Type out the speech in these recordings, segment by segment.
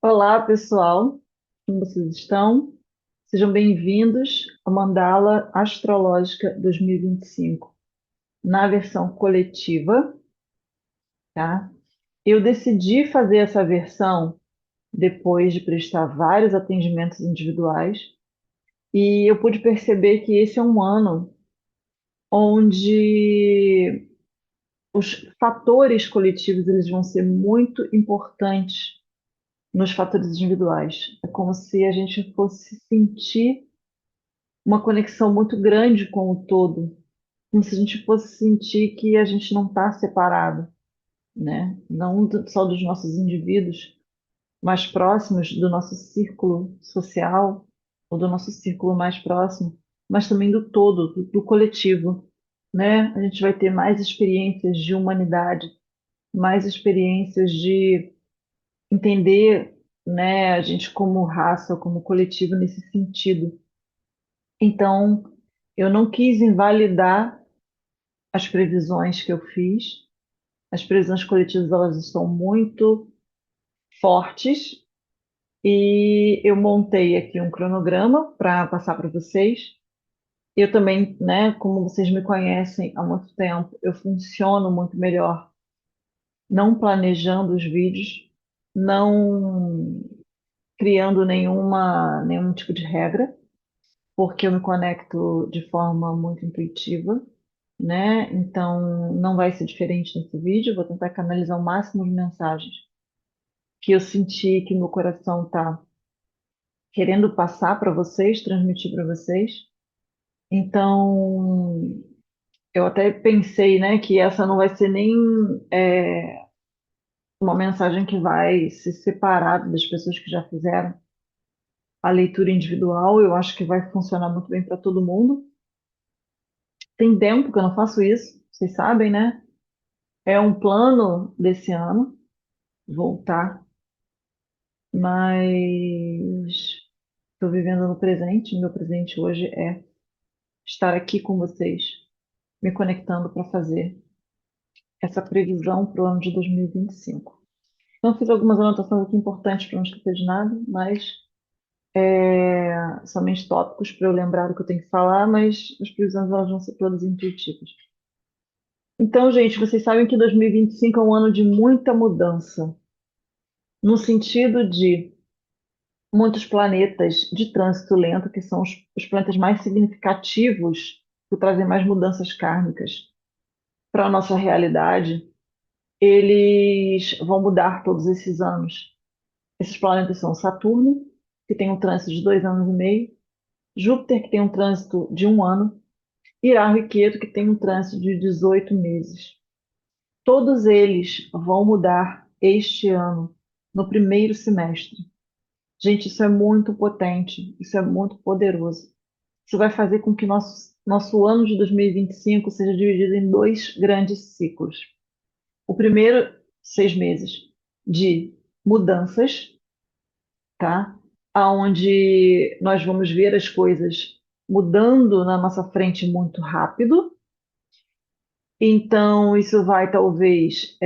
Olá, pessoal. Como vocês estão? Sejam bem-vindos ao Mandala Astrológica 2025, na versão coletiva, tá? Eu decidi fazer essa versão depois de prestar vários atendimentos individuais e eu pude perceber que esse é um ano onde os fatores coletivos eles vão ser muito importantes nos fatores individuais. É como se a gente fosse sentir uma conexão muito grande com o todo, como se a gente fosse sentir que a gente não está separado, né? Não só dos nossos indivíduos mais próximos, do nosso círculo social, ou do nosso círculo mais próximo, mas também do todo, do coletivo, né? A gente vai ter mais experiências de humanidade, mais experiências de entender, né, a gente como raça, como coletivo nesse sentido. Então, eu não quis invalidar as previsões que eu fiz. As previsões coletivas elas estão muito fortes e eu montei aqui um cronograma para passar para vocês. Eu também, né, como vocês me conhecem há muito tempo, eu funciono muito melhor não planejando os vídeos, não criando nenhum tipo de regra, porque eu me conecto de forma muito intuitiva, né? Então não vai ser diferente nesse vídeo. Vou tentar canalizar o máximo de mensagens que eu senti que meu coração está querendo passar para vocês, transmitir para vocês. Então eu até pensei, né, que essa não vai ser nem uma mensagem que vai se separar das pessoas que já fizeram a leitura individual. Eu acho que vai funcionar muito bem para todo mundo. Tem tempo que eu não faço isso, vocês sabem, né? É um plano desse ano voltar, mas estou vivendo no presente. Meu presente hoje é estar aqui com vocês, me conectando para fazer essa previsão para o ano de 2025. Então, fiz algumas anotações aqui importantes para não esquecer de nada, mas somente tópicos para eu lembrar do que eu tenho que falar, mas as previsões elas vão ser todas intuitivas. Então, gente, vocês sabem que 2025 é um ano de muita mudança, no sentido de muitos planetas de trânsito lento, que são os planetas mais significativos, que trazem mais mudanças kármicas para a nossa realidade, eles vão mudar todos esses anos. Esses planetas são Saturno, que tem um trânsito de 2 anos e meio, Júpiter, que tem um trânsito de 1 ano, e Rahu e Ketu, que tem um trânsito de 18 meses. Todos eles vão mudar este ano, no primeiro semestre. Gente, isso é muito potente, isso é muito poderoso. Isso vai fazer com que nosso ano de 2025 seja dividido em dois grandes ciclos. O primeiro, 6 meses de mudanças, tá? Aonde nós vamos ver as coisas mudando na nossa frente muito rápido. Então, isso vai talvez,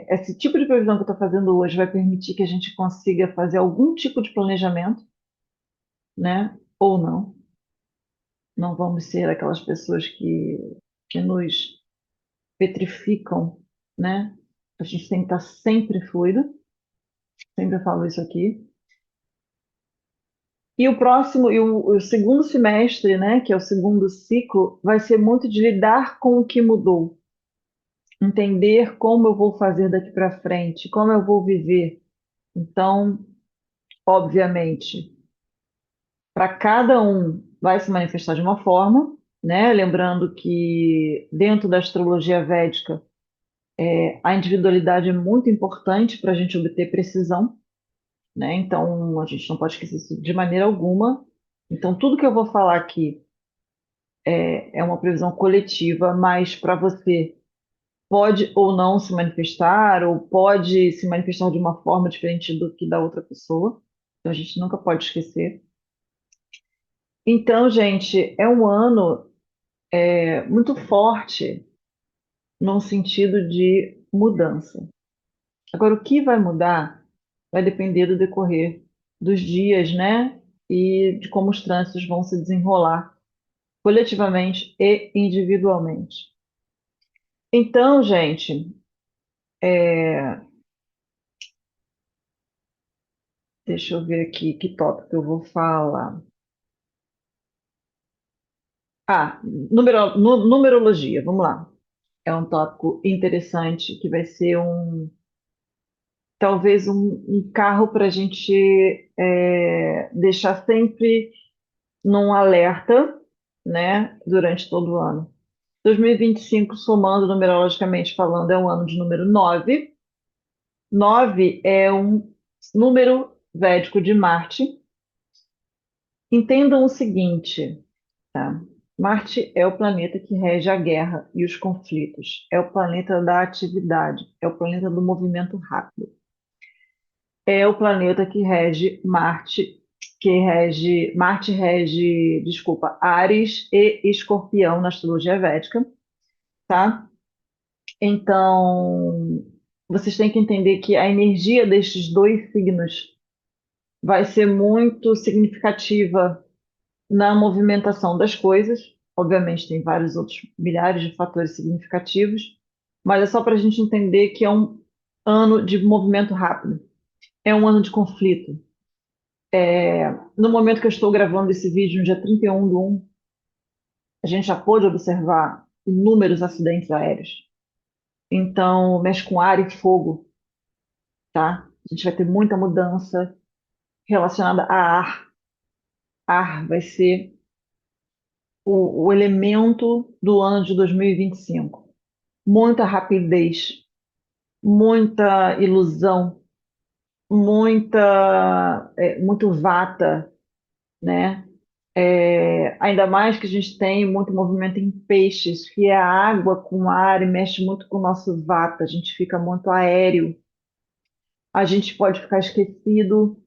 esse tipo de previsão que eu estou fazendo hoje vai permitir que a gente consiga fazer algum tipo de planejamento, né? Ou não. Não vamos ser aquelas pessoas que nos petrificam, né? A gente tem que estar sempre fluido, sempre falo isso aqui. E o próximo, o segundo semestre, né, que é o segundo ciclo, vai ser muito de lidar com o que mudou, entender como eu vou fazer daqui para frente, como eu vou viver. Então, obviamente, para cada um vai se manifestar de uma forma, né? Lembrando que dentro da astrologia védica, a individualidade é muito importante para a gente obter precisão, né? Então, a gente não pode esquecer isso de maneira alguma. Então, tudo que eu vou falar aqui é uma previsão coletiva, mas para você pode ou não se manifestar, ou pode se manifestar de uma forma diferente do que da outra pessoa. Então, a gente nunca pode esquecer. Então, gente, é um ano muito forte num sentido de mudança. Agora, o que vai mudar? vai depender do decorrer dos dias, né? E de como os trânsitos vão se desenrolar coletivamente e individualmente. Então, gente, deixa eu ver aqui que tópico eu vou falar. Ah, numerologia, vamos lá. É um tópico interessante que vai ser talvez um carro para a gente deixar sempre num alerta, né, durante todo o ano. 2025, somando numerologicamente falando, é um ano de número 9. 9 é um número védico de Marte. Entendam o seguinte, tá? Marte é o planeta que rege a guerra e os conflitos. É o planeta da atividade. É o planeta do movimento rápido. É o planeta que rege Marte, desculpa, Áries e Escorpião na astrologia védica, tá? Então, vocês têm que entender que a energia destes dois signos vai ser muito significativa na movimentação das coisas. Obviamente, tem vários outros milhares de fatores significativos, mas é só para a gente entender que é um ano de movimento rápido, é um ano de conflito. No momento que eu estou gravando esse vídeo, no dia 31/1, a gente já pôde observar inúmeros acidentes aéreos. Então, mexe com ar e fogo, tá? A gente vai ter muita mudança relacionada a ar. Ar vai ser o elemento do ano de 2025. Muita rapidez, muita ilusão, muito vata, né? Ainda mais que a gente tem muito movimento em peixes, que é a água com ar e mexe muito com o nosso vata, a gente fica muito aéreo, a gente pode ficar esquecido.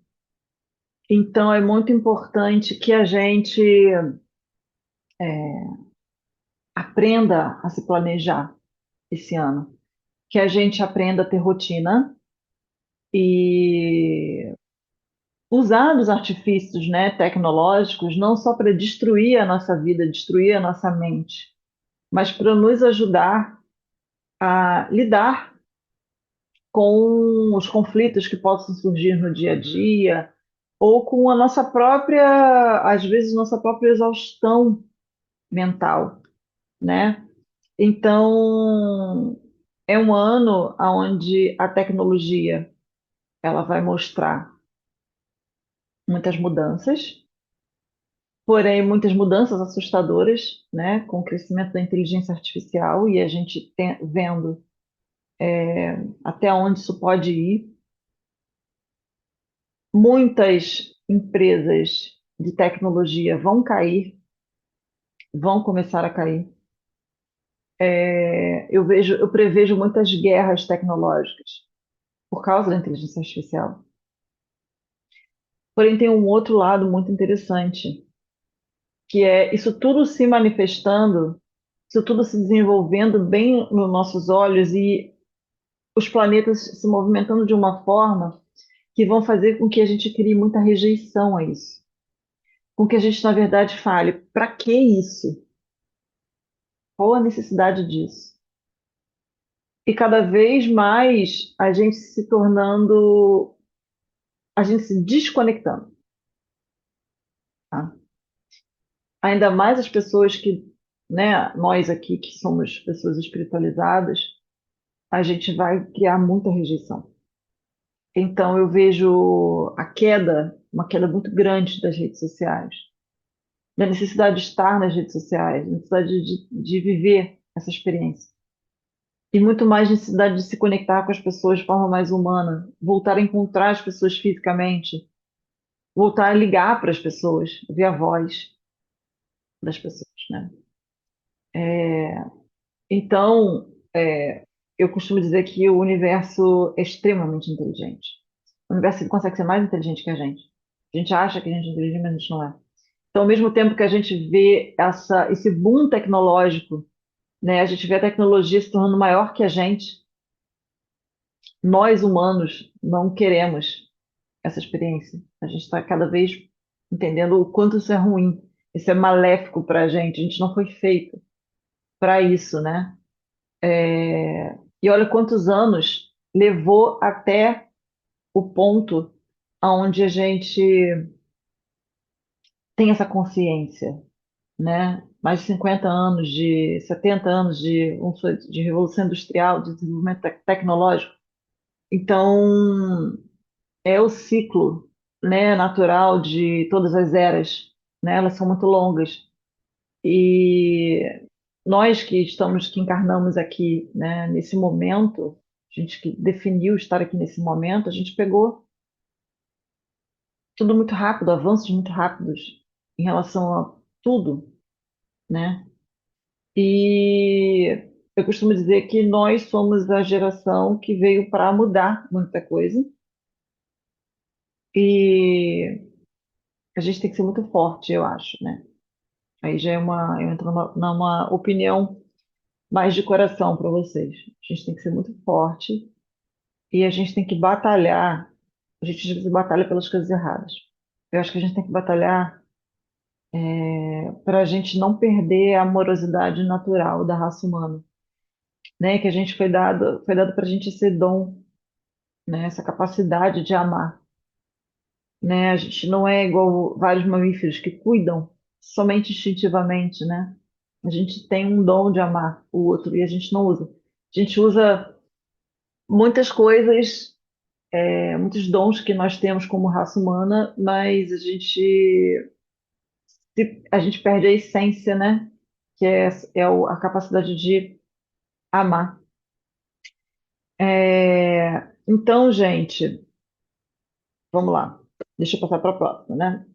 Então é muito importante que a gente aprenda a se planejar esse ano, que a gente aprenda a ter rotina e usar dos artifícios, né, tecnológicos, não só para destruir a nossa vida, destruir a nossa mente, mas para nos ajudar a lidar com os conflitos que possam surgir no dia a dia, ou com a nossa própria, às vezes, nossa própria exaustão mental, né? Então, é um ano onde a tecnologia ela vai mostrar muitas mudanças, porém muitas mudanças assustadoras, né? Com o crescimento da inteligência artificial e a gente vendo até onde isso pode ir. Muitas empresas de tecnologia vão cair, vão começar a cair. Eu prevejo muitas guerras tecnológicas por causa da inteligência artificial. Porém, tem um outro lado muito interessante, que é isso tudo se manifestando, isso tudo se desenvolvendo bem nos nossos olhos e os planetas se movimentando de uma forma que vão fazer com que a gente crie muita rejeição a isso. Com que a gente, na verdade, fale, para que isso? Qual a necessidade disso? E cada vez mais a gente se tornando, a gente se desconectando, tá? Ainda mais as pessoas que, né, nós aqui que somos pessoas espiritualizadas, a gente vai criar muita rejeição. Então eu vejo uma queda muito grande das redes sociais, da necessidade de estar nas redes sociais, da necessidade de viver essa experiência. E muito mais necessidade de se conectar com as pessoas de forma mais humana, voltar a encontrar as pessoas fisicamente, voltar a ligar para as pessoas, ouvir a voz das pessoas, né? Então, eu costumo dizer que o universo é extremamente inteligente. O universo consegue ser mais inteligente que a gente. A gente acha que a gente é inteligente, mas a gente não é. Então, ao mesmo tempo que a gente vê esse boom tecnológico, né, a gente vê a tecnologia se tornando maior que a gente, nós humanos não queremos. essa experiência. A gente está cada vez entendendo o quanto isso é ruim, isso é maléfico para a gente. A gente não foi feito para isso, né? E olha quantos anos levou até o ponto onde a gente tem essa consciência, né? Mais de 50 anos, de 70 anos de revolução industrial, de desenvolvimento tecnológico. Então, é o ciclo, né, natural de todas as eras, né? Elas são muito longas. E nós que encarnamos aqui, né, nesse momento, a gente que definiu estar aqui nesse momento, a gente pegou tudo muito rápido, avanços muito rápidos em relação a tudo, né? E eu costumo dizer que nós somos a geração que veio para mudar muita coisa e a gente tem que ser muito forte, eu acho, né? Aí já eu entro numa opinião mais de coração para vocês. A gente tem que ser muito forte e a gente tem que batalhar. A gente às vezes batalha pelas coisas erradas. Eu acho que a gente tem que batalhar para a gente não perder a amorosidade natural da raça humana, né? Que a gente foi dado para a gente esse dom, né? Essa capacidade de amar, né? A gente não é igual vários mamíferos que cuidam somente instintivamente, né? A gente tem um dom de amar o outro e a gente não usa. A gente usa muitas coisas, muitos dons que nós temos como raça humana, mas a gente perde a essência, né? Que a capacidade de amar. Então, gente, vamos lá. Deixa eu passar para a próxima, né?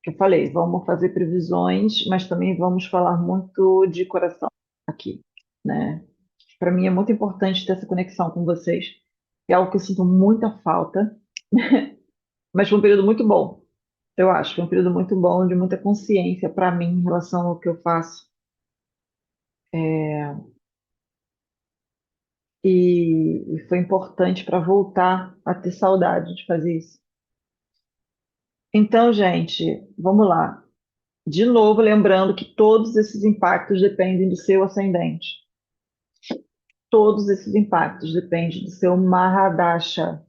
Eu falei, vamos fazer previsões, mas também vamos falar muito de coração aqui, né? Para mim é muito importante ter essa conexão com vocês. É algo que eu sinto muita falta, mas foi um período muito bom. Eu acho que foi um período muito bom, de muita consciência para mim em relação ao que eu faço. E foi importante para voltar a ter saudade de fazer isso. Então, gente, vamos lá. De novo, lembrando que todos esses impactos dependem do seu ascendente. Todos esses impactos dependem do seu Mahadasha.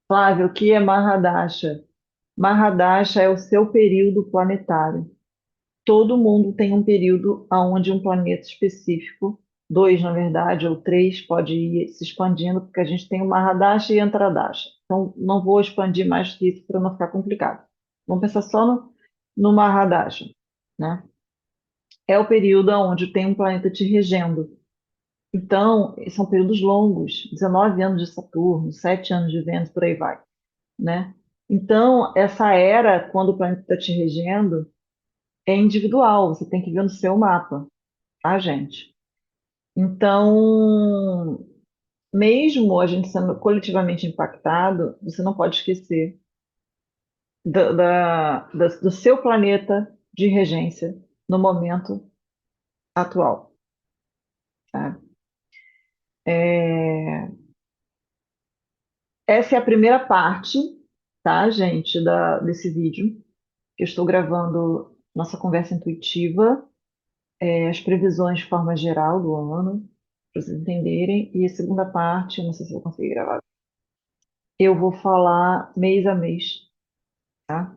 Flávio, o que é Mahadasha? Mahadasha é o seu período planetário. Todo mundo tem um período onde um planeta específico, dois na verdade, ou três, pode ir se expandindo, porque a gente tem o Mahadasha e Antradasha. Então, não vou expandir mais que isso para não ficar complicado. Vamos pensar só no Mahadasha, né? É o período onde tem um planeta te regendo. Então, são períodos longos, 19 anos de Saturno, 7 anos de Vênus, por aí vai, né? Então, essa era, quando o planeta está te regendo, é individual, você tem que ver no seu mapa, tá, gente? Então, mesmo a gente sendo coletivamente impactado, você não pode esquecer do seu planeta de regência no momento atual, tá? É, essa é a primeira parte, tá, gente, desse vídeo, que eu estou gravando nossa conversa intuitiva, as previsões de forma geral do ano, para vocês entenderem, e a segunda parte, eu não sei se eu vou conseguir gravar, eu vou falar mês a mês, tá?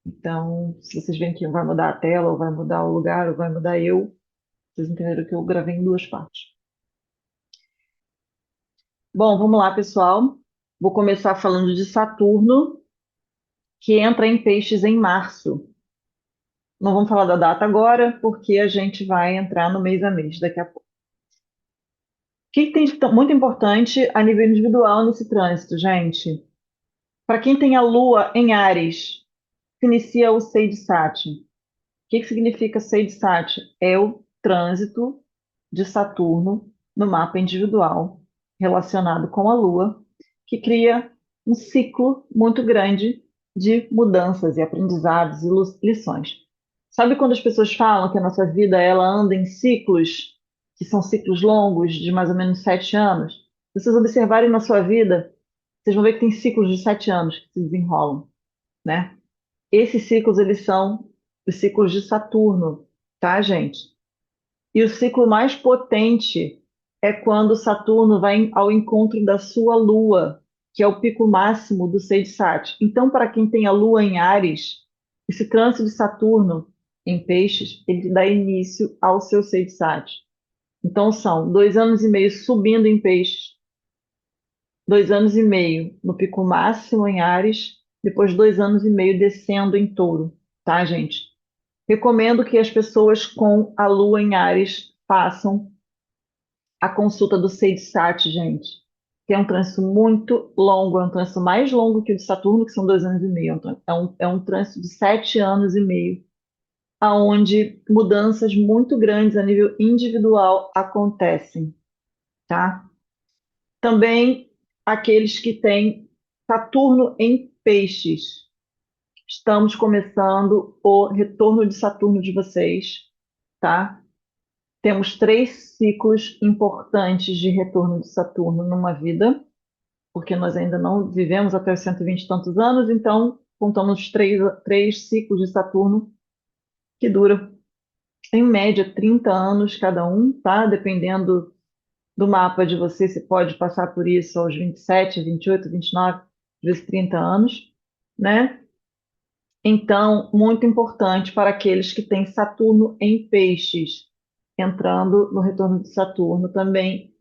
Então, se vocês verem que vai mudar a tela, ou vai mudar o lugar, ou vai mudar eu, vocês entenderam que eu gravei em duas partes. Bom, vamos lá, pessoal. Vou começar falando de Saturno, que entra em Peixes em março. Não vamos falar da data agora, porque a gente vai entrar no mês a mês daqui a pouco. O que tem de muito importante a nível individual nesse trânsito, gente? Para quem tem a Lua em Áries, se inicia o Sade-Sati. O que significa Sade-Sati? É o trânsito de Saturno no mapa individual relacionado com a Lua, que cria um ciclo muito grande de mudanças e aprendizados e lições. Sabe quando as pessoas falam que a nossa vida ela anda em ciclos, que são ciclos longos de mais ou menos 7 anos? Se vocês observarem na sua vida, vocês vão ver que tem ciclos de 7 anos que se desenrolam, né? Esses ciclos, eles são os ciclos de Saturno, tá, gente? E o ciclo mais potente é quando Saturno vai ao encontro da sua Lua, que é o pico máximo do Seis Sat. Então, para quem tem a Lua em Áries, esse trânsito de Saturno em Peixes, ele dá início ao seu Seis Sat. Então, são 2 anos e meio subindo em Peixes, 2 anos e meio no pico máximo em Áries, depois 2 anos e meio descendo em Touro, tá, gente? Recomendo que as pessoas com a Lua em Áries façam a consulta do Seidsat, gente, que é um trânsito muito longo, é um trânsito mais longo que o de Saturno, que são 2 anos e meio. É um trânsito de 7 anos e meio, aonde mudanças muito grandes a nível individual acontecem, tá? Também aqueles que têm Saturno em Peixes. Estamos começando o retorno de Saturno de vocês, tá? Temos 3 ciclos importantes de retorno de Saturno numa vida, porque nós ainda não vivemos até os 120 e tantos anos, então contamos três ciclos de Saturno que duram, em média, 30 anos cada um, tá? Dependendo do mapa de você, você pode passar por isso aos 27, 28, 29, às vezes 30 anos, né? Então, muito importante para aqueles que têm Saturno em Peixes, entrando no retorno de Saturno também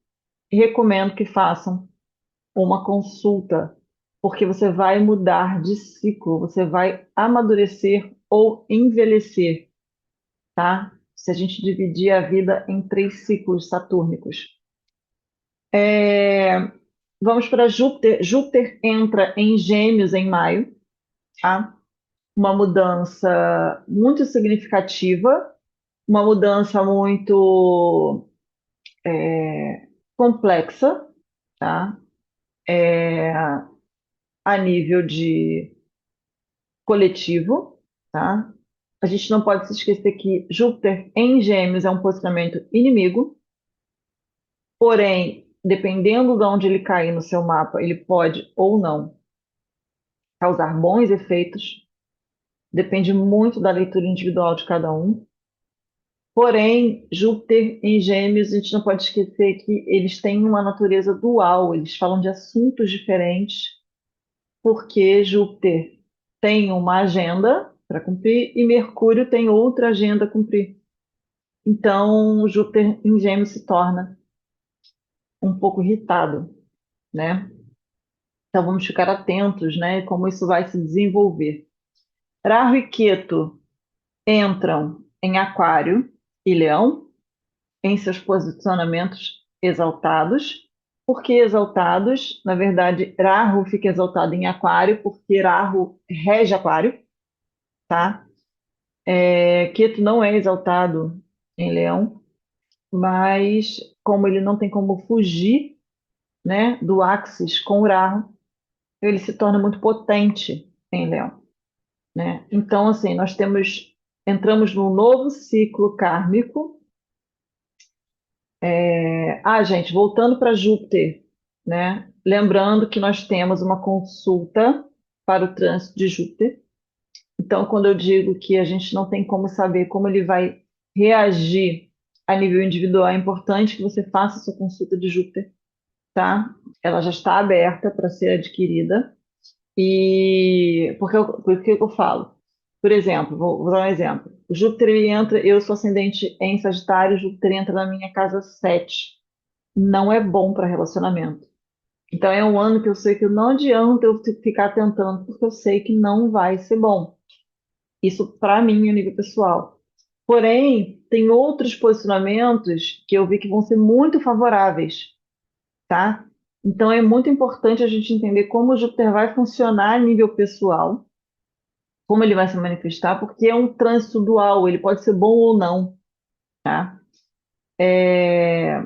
recomendo que façam uma consulta, porque você vai mudar de ciclo, você vai amadurecer ou envelhecer, tá? Se a gente dividir a vida em 3 ciclos satúrnicos. É, vamos para Júpiter. Júpiter entra em Gêmeos em maio, tá? Uma mudança muito significativa, uma mudança muito complexa, tá? A nível de coletivo, tá? A gente não pode se esquecer que Júpiter em Gêmeos é um posicionamento inimigo, porém, dependendo de onde ele cair no seu mapa, ele pode ou não causar bons efeitos, depende muito da leitura individual de cada um. Porém, Júpiter em Gêmeos, a gente não pode esquecer que eles têm uma natureza dual, eles falam de assuntos diferentes, porque Júpiter tem uma agenda para cumprir e Mercúrio tem outra agenda a cumprir. Então, Júpiter em Gêmeos se torna um pouco irritado, né? Então, vamos ficar atentos, né? Como isso vai se desenvolver. Rahu e Ketu entram em Aquário e Leão, em seus posicionamentos exaltados. Por que exaltados? Na verdade, Rahu fica exaltado em Aquário, porque Rahu rege Aquário, tá? Ketu não é exaltado em Leão, mas como ele não tem como fugir, né, do Axis com o Rahu, ele se torna muito potente em Leão, né? Então, assim, entramos num novo ciclo kármico. Gente, voltando para Júpiter, né? Lembrando que nós temos uma consulta para o trânsito de Júpiter. Então, quando eu digo que a gente não tem como saber como ele vai reagir a nível individual, é importante que você faça a sua consulta de Júpiter, tá? Ela já está aberta para ser adquirida. E por que eu falo? Por exemplo, vou dar um exemplo. O Júpiter ele entra, eu sou ascendente em Sagitário, o Júpiter entra na minha casa 7. Não é bom para relacionamento. Então é um ano que eu sei que não adianta eu ficar tentando, porque eu sei que não vai ser bom. Isso para mim, a nível pessoal. Porém, tem outros posicionamentos que eu vi que vão ser muito favoráveis, tá? Então é muito importante a gente entender como o Júpiter vai funcionar a nível pessoal, como ele vai se manifestar, porque é um trânsito dual, ele pode ser bom ou não, tá? É,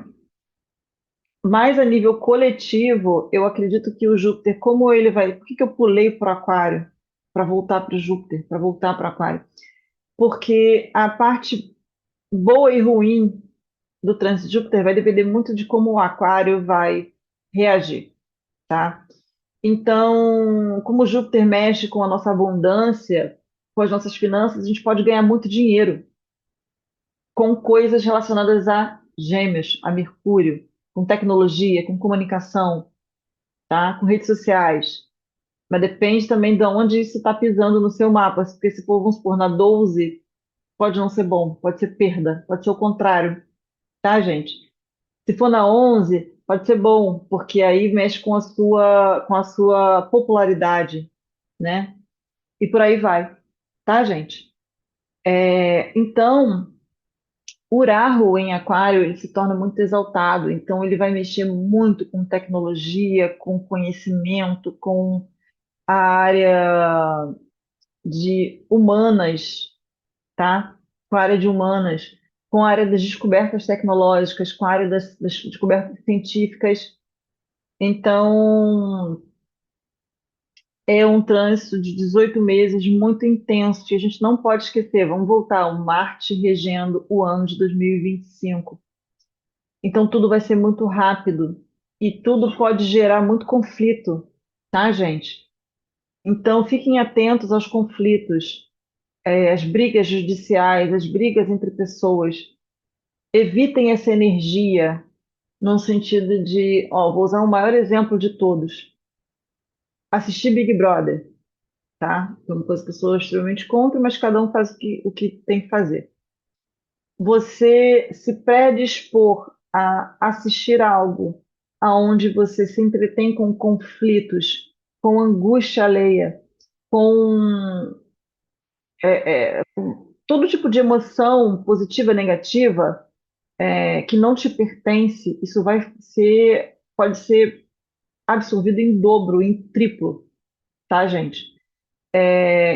Mas a nível coletivo, eu acredito que o Júpiter, como ele vai. Por que que eu pulei para o Aquário? Para voltar para o Júpiter, para voltar para o Aquário? Porque a parte boa e ruim do trânsito de Júpiter vai depender muito de como o Aquário vai reagir, tá? Então, como Júpiter mexe com a nossa abundância, com as nossas finanças, a gente pode ganhar muito dinheiro com coisas relacionadas a Gêmeos, a Mercúrio, com tecnologia, com comunicação, tá? Com redes sociais. Mas depende também de onde isso está pisando no seu mapa, porque se for, vamos supor, na 12, pode não ser bom, pode ser perda, pode ser o contrário, tá, gente? Se for na 11, pode ser bom, porque aí mexe com a sua popularidade, né? E por aí vai, tá, gente? Então, Uraho em Aquário, ele se torna muito exaltado, então ele vai mexer muito com tecnologia, com conhecimento, com a área de humanas, tá? Com a área de humanas, com a área das descobertas tecnológicas, com a área das descobertas científicas. Então, é um trânsito de 18 meses muito intenso, que a gente não pode esquecer. Vamos voltar ao Marte regendo o ano de 2025. Então, tudo vai ser muito rápido e tudo pode gerar muito conflito, tá, gente? Então, fiquem atentos aos conflitos, às brigas judiciais, às brigas entre pessoas. Evitem essa energia no sentido de, ó, vou usar o maior exemplo de todos. Assistir Big Brother, tá? É uma coisa que eu sou extremamente contra, mas cada um faz o que tem que fazer. Você se predispor a assistir algo aonde você se entretém com conflitos, com angústia alheia, com todo tipo de emoção positiva, negativa, que não te pertence, isso pode ser absorvido em dobro, em triplo, tá, gente?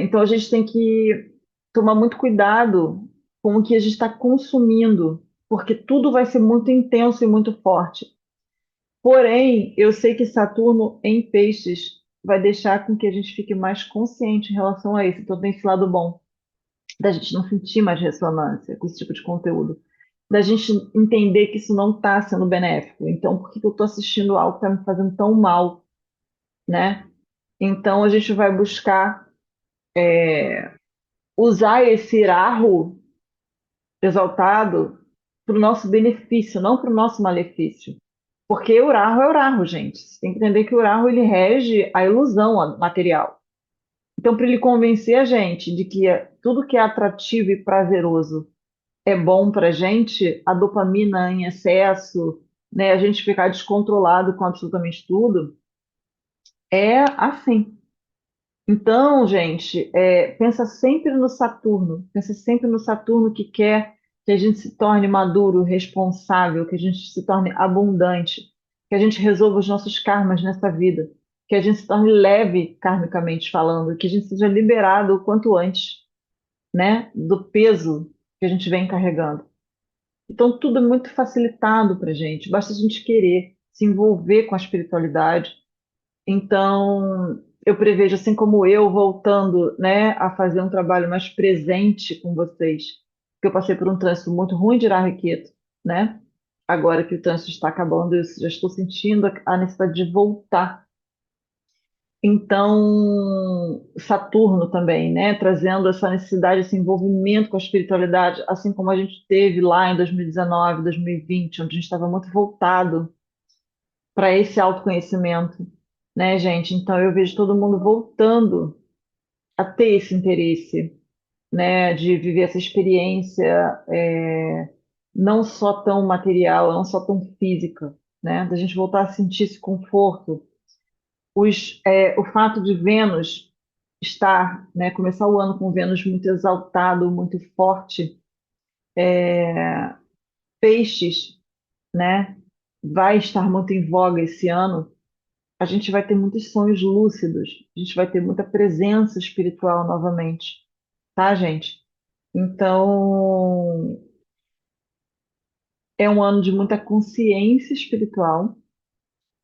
Então a gente tem que tomar muito cuidado com o que a gente está consumindo, porque tudo vai ser muito intenso e muito forte. Porém, eu sei que Saturno em peixes vai deixar com que a gente fique mais consciente em relação a isso. Então tem esse lado bom, da gente não sentir mais ressonância com esse tipo de conteúdo, da gente entender que isso não está sendo benéfico. Então, por que que eu estou assistindo algo que está me fazendo tão mal, né? Então, a gente vai buscar usar esse erro exaltado para o nosso benefício, não para o nosso malefício. Porque o Uraho, gente. Você tem que entender que o Uraho ele rege a ilusão material. Então, para ele convencer a gente de que tudo que é atrativo e prazeroso é bom para a gente, a dopamina em excesso, né, a gente ficar descontrolado com absolutamente tudo, é assim. Então, gente, pensa sempre no Saturno, pensa sempre no Saturno que quer que a gente se torne maduro, responsável, que a gente se torne abundante, que a gente resolva os nossos karmas nessa vida, que a gente se torne leve, karmicamente falando, que a gente seja liberado o quanto antes, né, do peso que a gente vem carregando. Então, tudo é muito facilitado para a gente, basta a gente querer se envolver com a espiritualidade. Então, eu prevejo, assim como eu, voltando, né, a fazer um trabalho mais presente com vocês, porque eu passei por um trânsito muito ruim de Raqueto, né? Agora que o trânsito está acabando, eu já estou sentindo a necessidade de voltar. Então, Saturno também, né, trazendo essa necessidade, esse envolvimento com a espiritualidade, assim como a gente teve lá em 2019, 2020, onde a gente estava muito voltado para esse autoconhecimento, né, gente? Então eu vejo todo mundo voltando a ter esse interesse, né, de viver essa experiência, não só tão material, não só tão física, né, da gente voltar a sentir esse conforto. O fato de Vênus estar, né, começar o ano com Vênus muito exaltado, muito forte, Peixes, né, vai estar muito em voga esse ano. A gente vai ter muitos sonhos lúcidos, a gente vai ter muita presença espiritual novamente, tá, gente? Então, é um ano de muita consciência espiritual,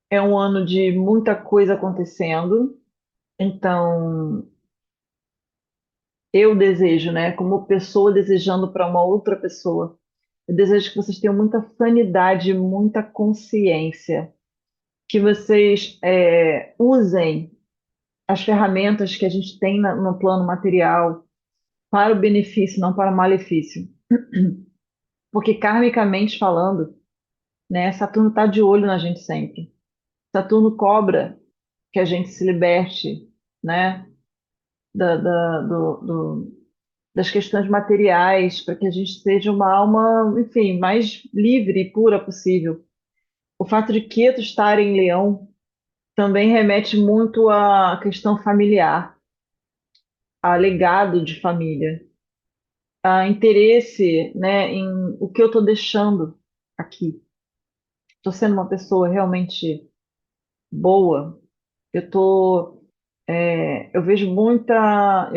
é um ano de muita coisa acontecendo. Então, eu desejo, né, como pessoa desejando para uma outra pessoa, eu desejo que vocês tenham muita sanidade, muita consciência, que vocês usem as ferramentas que a gente tem no plano material para o benefício, não para o malefício. Porque karmicamente falando, né, Saturno está de olho na gente sempre. Saturno cobra que a gente se liberte, né, da- da- do- do- das questões materiais, para que a gente seja uma alma, enfim, mais livre e pura possível. O fato de Ketu estar em Leão também remete muito à questão familiar, a legado de família, a interesse, né, em o que eu estou deixando aqui. Estou sendo uma pessoa realmente boa. Eu tô, eu vejo muita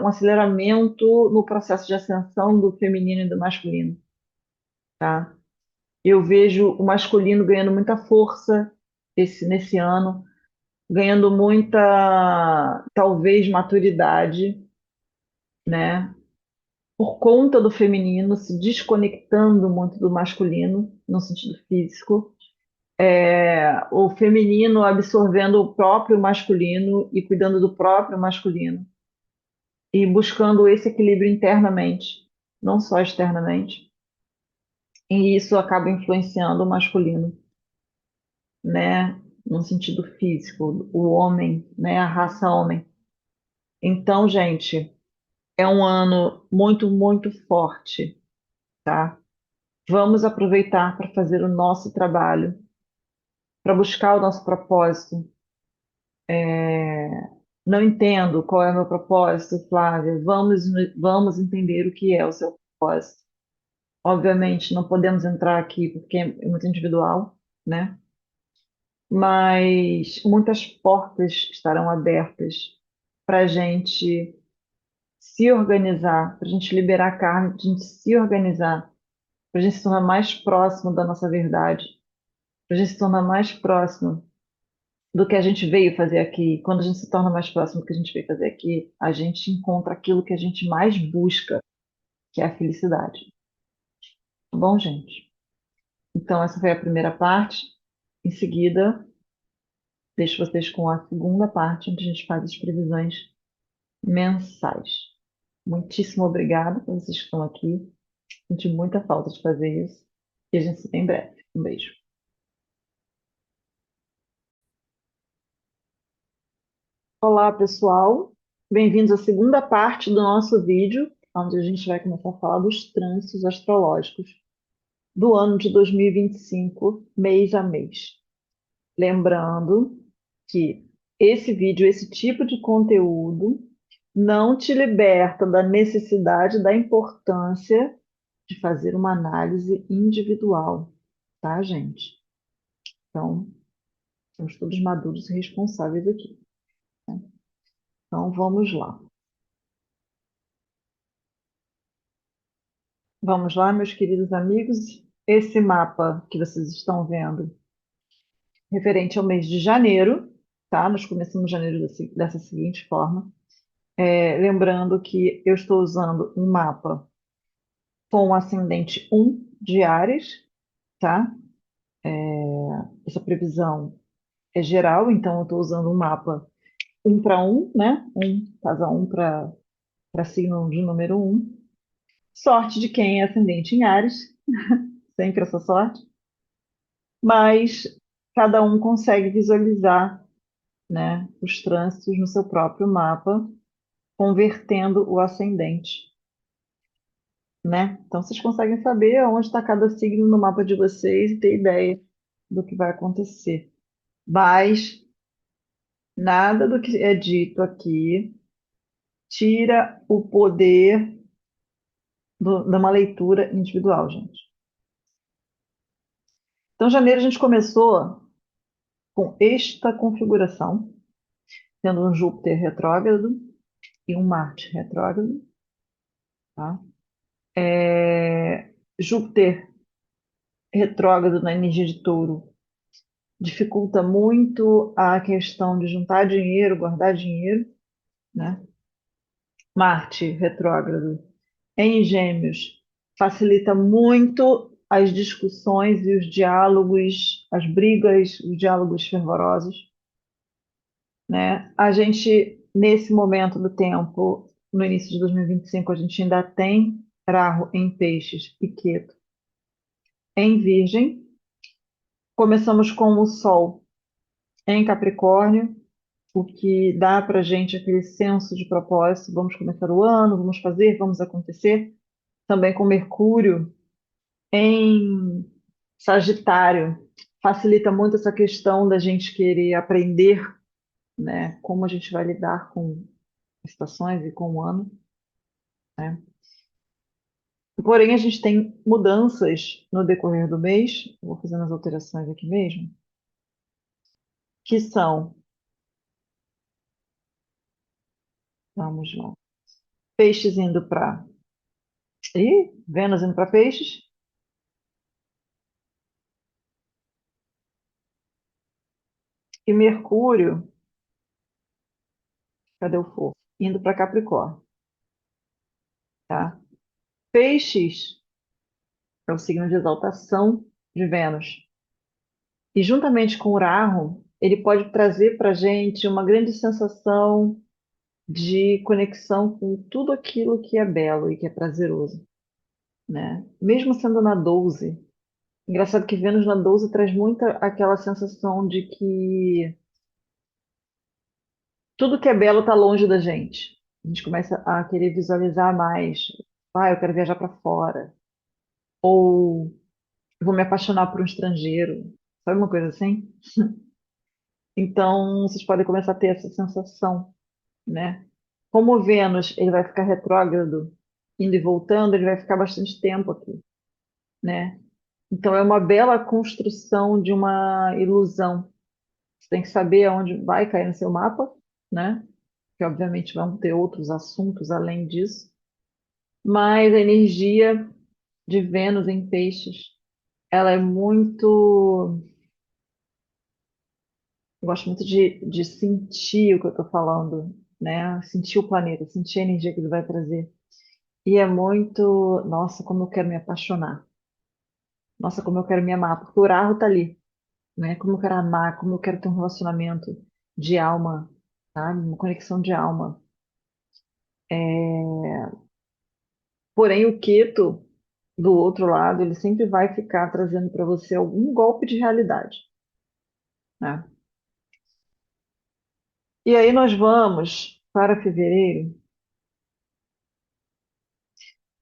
um aceleramento no processo de ascensão do feminino e do masculino, tá? Eu vejo o masculino ganhando muita força nesse ano, ganhando muita, talvez, maturidade, né? Por conta do feminino, se desconectando muito do masculino, no sentido físico. O feminino absorvendo o próprio masculino e cuidando do próprio masculino. E buscando esse equilíbrio internamente, não só externamente. E isso acaba influenciando o masculino, né? No sentido físico, o homem, né? A raça homem. Então, gente, é um ano muito, muito forte, tá? Vamos aproveitar para fazer o nosso trabalho, para buscar o nosso propósito. Não entendo qual é o meu propósito, Flávia. Vamos entender o que é o seu propósito. Obviamente, não podemos entrar aqui porque é muito individual, né? Mas muitas portas estarão abertas para a gente se organizar, para a gente liberar a carne, para a gente se organizar, para a gente se tornar mais próximo da nossa verdade, para a gente se tornar mais próximo do que a gente veio fazer aqui. Quando a gente se torna mais próximo do que a gente veio fazer aqui, a gente encontra aquilo que a gente mais busca, que é a felicidade. Tá bom, gente? Então, essa foi a primeira parte. Em seguida, deixo vocês com a segunda parte, onde a gente faz as previsões mensais. Muitíssimo obrigada por vocês que estão aqui. Senti muita falta de fazer isso. E a gente se vê em breve. Um beijo. Olá, pessoal. Bem-vindos à segunda parte do nosso vídeo, onde a gente vai começar a falar dos trânsitos astrológicos do ano de 2025, mês a mês. Lembrando que esse vídeo, esse tipo de conteúdo, não te liberta da necessidade, da importância de fazer uma análise individual, tá, gente? Então, somos todos maduros e responsáveis aqui, né? Então, vamos lá. Vamos lá, meus queridos amigos. Esse mapa que vocês estão vendo, referente ao mês de janeiro, tá? Nós começamos janeiro dessa seguinte forma. Lembrando que eu estou usando um mapa com o ascendente 1 de Áries, tá? Essa previsão é geral, então eu estou usando um mapa um para um, né? Casa um para signo de número um. Sorte de quem é ascendente em Áries, sempre essa sorte, mas cada um consegue visualizar, né, os trânsitos no seu próprio mapa, convertendo o ascendente, né? Então vocês conseguem saber onde está cada signo no mapa de vocês e ter ideia do que vai acontecer. Mas nada do que é dito aqui tira o poder de uma leitura individual, gente. Então, janeiro a gente começou com esta configuração, tendo um Júpiter retrógrado e um Marte retrógrado, tá? Júpiter retrógrado na energia de Touro dificulta muito a questão de juntar dinheiro, guardar dinheiro, né? Marte retrógrado em Gêmeos facilita muito as discussões e os diálogos, as brigas, os diálogos fervorosos, né? A gente, nesse momento do tempo, no início de 2025, a gente ainda tem Rahu em Peixes e Ketu em Virgem. Começamos com o Sol em Capricórnio, o que dá para a gente aquele senso de propósito. Vamos começar o ano, vamos fazer, vamos acontecer. Também com Mercúrio em Sagitário, facilita muito essa questão da gente querer aprender, né, como a gente vai lidar com as situações e com o ano, né? Porém, a gente tem mudanças no decorrer do mês, vou fazendo as alterações aqui mesmo, que são, vamos lá, Peixes indo para, e Vênus indo para Peixes, e Mercúrio, cadê o fogo? Indo para Capricórnio, tá? Peixes é o signo de exaltação de Vênus. E juntamente com o Rahu, ele pode trazer para a gente uma grande sensação de conexão com tudo aquilo que é belo e que é prazeroso, né? Mesmo sendo na 12. Engraçado que Vênus na 12 traz muita aquela sensação de que tudo que é belo está longe da gente. A gente começa a querer visualizar mais. Ah, eu quero viajar para fora. Ou vou me apaixonar por um estrangeiro. Sabe uma coisa assim? Então, vocês podem começar a ter essa sensação, né? Como o Vênus ele vai ficar retrógrado, indo e voltando, ele vai ficar bastante tempo aqui, né? Então é uma bela construção de uma ilusão. Você tem que saber aonde vai cair no seu mapa, né? Que obviamente vão ter outros assuntos além disso. Mas a energia de Vênus em Peixes, ela é muito. Eu gosto muito de sentir o que eu estou falando, né? Sentir o planeta, sentir a energia que ele vai trazer. E é muito, nossa, como eu quero me apaixonar. Nossa, como eu quero me amar, porque o Rahu tá ali, né? Como eu quero amar, como eu quero ter um relacionamento de alma, sabe? Uma conexão de alma. Porém, o Ketu, do outro lado, ele sempre vai ficar trazendo para você algum golpe de realidade, né? E aí nós vamos para fevereiro.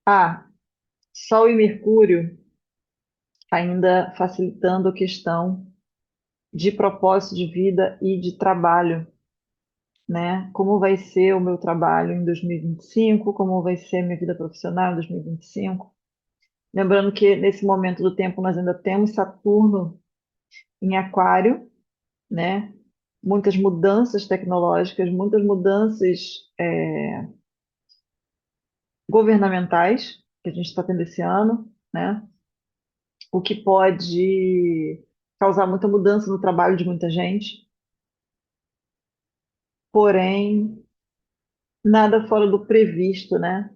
Ah, Sol e Mercúrio ainda facilitando a questão de propósito de vida e de trabalho, né? Como vai ser o meu trabalho em 2025, como vai ser a minha vida profissional em 2025. Lembrando que nesse momento do tempo nós ainda temos Saturno em Aquário, né? Muitas mudanças tecnológicas, muitas mudanças governamentais que a gente está tendo esse ano, né? O que pode causar muita mudança no trabalho de muita gente, porém nada fora do previsto, né?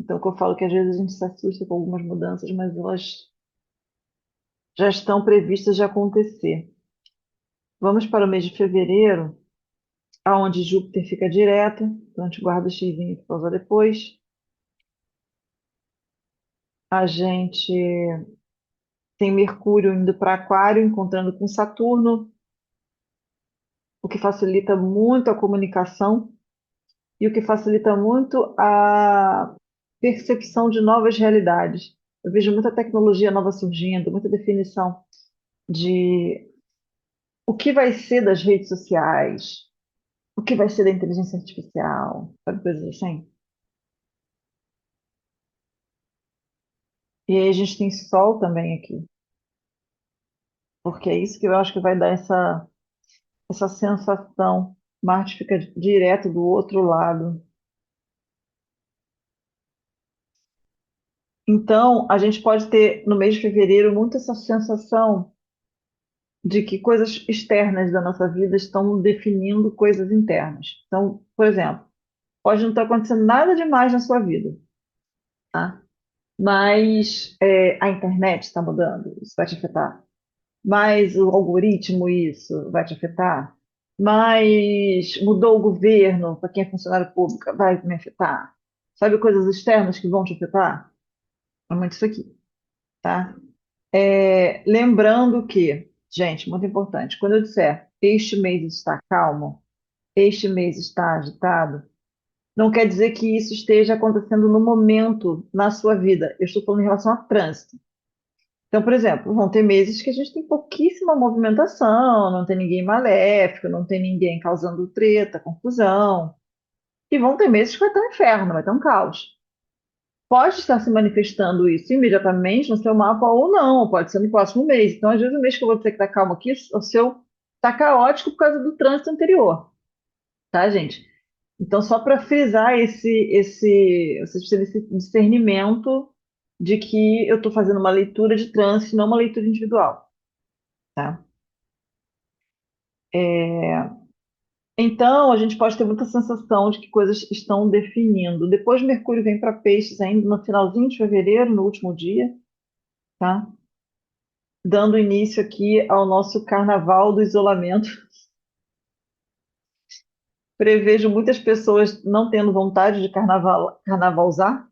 Então, que eu falo que às vezes a gente se assusta com algumas mudanças, mas elas já estão previstas de acontecer. Vamos para o mês de fevereiro, aonde Júpiter fica direto, então a gente guarda o xizinho para usar depois. A gente tem Mercúrio indo para Aquário, encontrando com Saturno, o que facilita muito a comunicação e o que facilita muito a percepção de novas realidades. Eu vejo muita tecnologia nova surgindo, muita definição de o que vai ser das redes sociais, o que vai ser da inteligência artificial, sabe coisas assim? E aí a gente tem Sol também aqui, porque é isso que eu acho que vai dar essa sensação. Marte fica direto do outro lado. Então, a gente pode ter no mês de fevereiro muito essa sensação de que coisas externas da nossa vida estão definindo coisas internas. Então, por exemplo, pode não estar acontecendo nada demais na sua vida, tá? Mas a internet está mudando, isso vai te afetar. Mas o algoritmo, isso vai te afetar. Mas mudou o governo, para quem é funcionário público, vai me afetar. Sabe coisas externas que vão te afetar? É muito isso aqui, tá? Lembrando que, gente, muito importante, quando eu disser este mês está calmo, este mês está agitado, não quer dizer que isso esteja acontecendo no momento na sua vida. Eu estou falando em relação a trânsito. Então, por exemplo, vão ter meses que a gente tem pouquíssima movimentação, não tem ninguém maléfico, não tem ninguém causando treta, confusão. E vão ter meses que vai estar um inferno, vai estar um caos. Pode estar se manifestando isso imediatamente no seu mapa ou não, pode ser no próximo mês. Então, às vezes, o mês que eu vou dizer que está calmo aqui, o seu está caótico por causa do trânsito anterior, tá, gente? Então, só para frisar vocês precisam desse discernimento de que eu estou fazendo uma leitura de trânsito, não uma leitura individual, tá? Então, a gente pode ter muita sensação de que coisas estão definindo. Depois, Mercúrio vem para Peixes ainda no finalzinho de fevereiro, no último dia, tá? Dando início aqui ao nosso carnaval do isolamento. Prevejo muitas pessoas não tendo vontade de carnavalzar,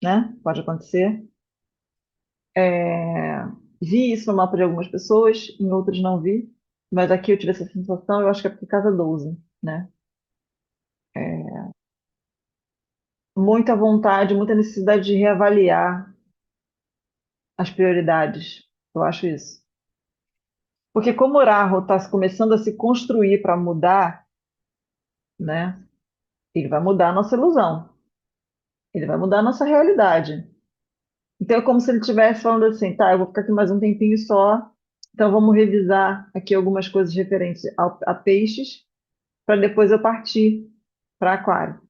né? Pode acontecer. É, Vi isso no mapa de algumas pessoas, em outras não vi. Mas aqui eu tive essa sensação, eu acho que é porque casa 12, né? É, Muita vontade, muita necessidade de reavaliar as prioridades. Eu acho isso. Porque como o Rahu está começando a se construir para mudar, né? Ele vai mudar a nossa ilusão. Ele vai mudar a nossa realidade. Então é como se ele estivesse falando assim, tá, eu vou ficar aqui mais um tempinho só, então vamos revisar aqui algumas coisas referentes a peixes, para depois eu partir para aquário.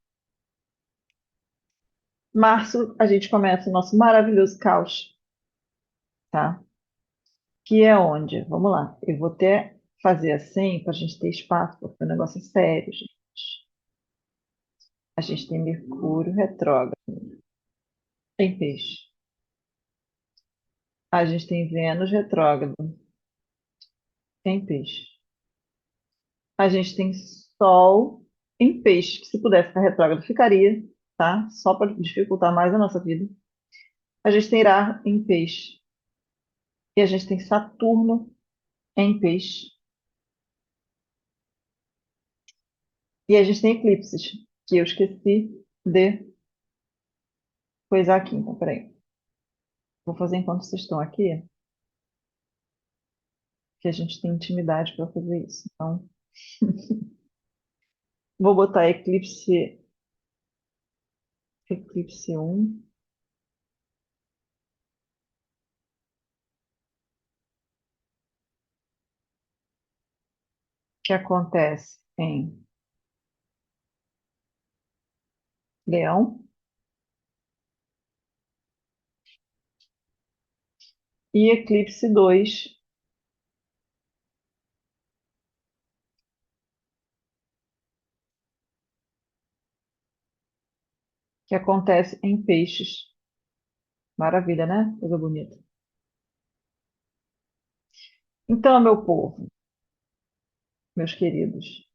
Março, a gente começa o nosso maravilhoso caos, tá? Que é onde? Vamos lá, eu vou até fazer assim, para a gente ter espaço, porque o negócio é sério, gente. A gente tem Mercúrio retrógrado em peixe. A gente tem Vênus retrógrado em peixe. A gente tem Sol em peixe, que se pudesse ficar retrógrado, ficaria, tá? Só para dificultar mais a nossa vida. A gente tem Irá em peixe. E a gente tem Saturno em peixe. E a gente tem eclipses, que eu esqueci de coisar aqui. Então, peraí. Vou fazer enquanto vocês estão aqui, que a gente tem intimidade para fazer isso. Então, vou botar eclipse um, que acontece em Leão, e eclipse 2, que acontece em Peixes. Maravilha, né? Coisa bonita. Então, meu povo, meus queridos,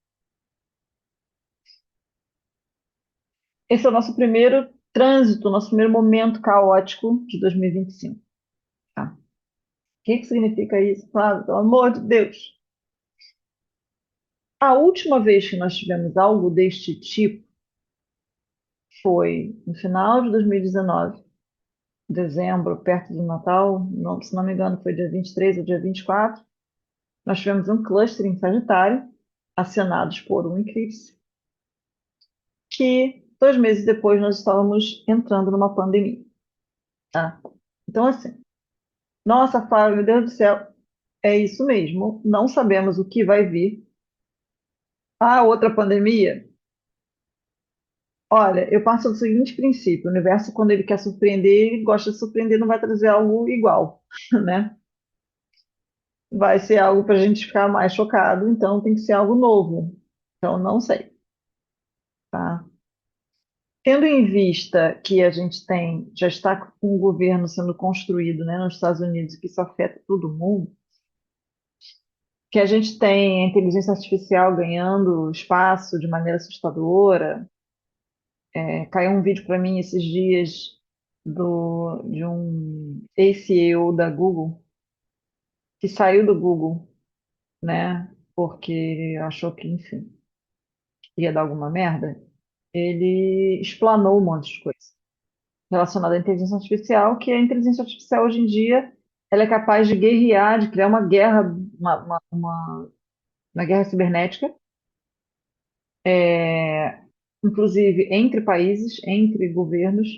esse é o nosso primeiro trânsito, nosso primeiro momento caótico de 2025. Tá? O que significa isso? Claro, pelo amor de Deus. A última vez que nós tivemos algo deste tipo foi no final de 2019, dezembro, perto do Natal, se não me engano, foi dia 23 ou dia 24. Nós tivemos um cluster em Sagitário, acionados por um eclipse, que 2 meses depois nós estávamos entrando numa pandemia. Tá? Então, assim, nossa, Flávia, meu Deus do céu, é isso mesmo. Não sabemos o que vai vir. Ah, outra pandemia? Olha, eu parto do seguinte princípio: o universo, quando ele quer surpreender, ele gosta de surpreender, não vai trazer algo igual, né? Vai ser algo para a gente ficar mais chocado, então tem que ser algo novo. Então, não sei, tá? Tendo em vista que a gente tem, já está com um governo sendo construído, né, nos Estados Unidos, que isso afeta todo mundo, que a gente tem a inteligência artificial ganhando espaço de maneira assustadora. Caiu um vídeo para mim esses dias de um ex-CEO da Google, que saiu do Google, né, porque achou que, enfim, ia dar alguma merda. Ele explanou um monte de coisa relacionada à inteligência artificial, que a inteligência artificial hoje em dia ela é capaz de guerrear, de criar uma guerra, uma guerra cibernética, inclusive entre países, entre governos,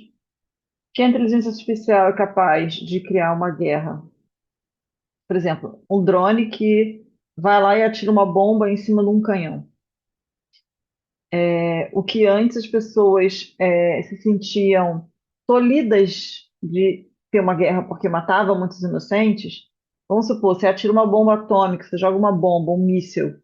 que a inteligência artificial é capaz de criar uma guerra. Por exemplo, um drone que vai lá e atira uma bomba em cima de um canhão. O que antes as pessoas se sentiam tolhidas de ter uma guerra porque matava muitos inocentes. Vamos supor, você atira uma bomba atômica, você joga uma bomba, um míssil,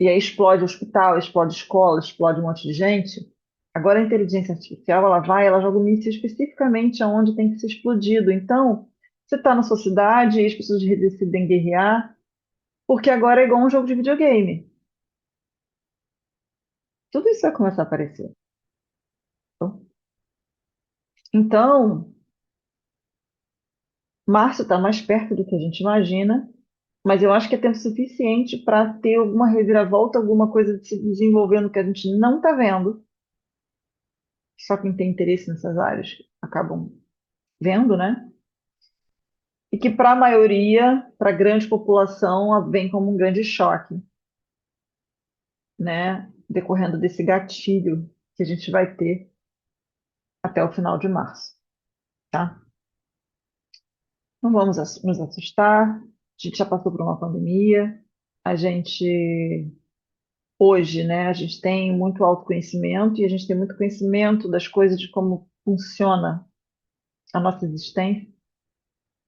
e aí explode hospital, explode escola, explode um monte de gente. Agora a inteligência artificial, ela vai, ela joga o míssil especificamente aonde tem que ser explodido. Então, você está na sua cidade e as pessoas decidem guerrear, porque agora é igual um jogo de videogame. Tudo isso vai começar a aparecer. Então, março está mais perto do que a gente imagina, mas eu acho que é tempo suficiente para ter alguma reviravolta, alguma coisa se desenvolvendo que a gente não está vendo. Só quem tem interesse nessas áreas acabam vendo, né? E que para a maioria, para a grande população, vem como um grande choque, né? Decorrendo desse gatilho que a gente vai ter até o final de março, tá? Não vamos nos assustar. A gente já passou por uma pandemia. A gente hoje, né, a gente tem muito autoconhecimento e a gente tem muito conhecimento das coisas de como funciona a nossa existência.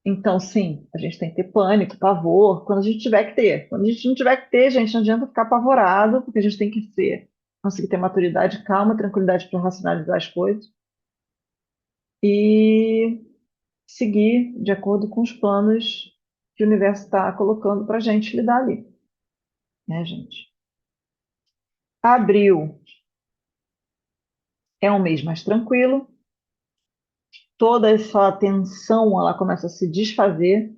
Então, sim, a gente tem que ter pânico, pavor, quando a gente tiver que ter. Quando a gente não tiver que ter, gente, não adianta ficar apavorado, porque a gente tem que ser, conseguir ter maturidade, calma, tranquilidade para racionalizar as coisas e seguir de acordo com os planos que o universo está colocando para a gente lidar ali, né, gente? Abril é um mês mais tranquilo, toda essa tensão ela começa a se desfazer.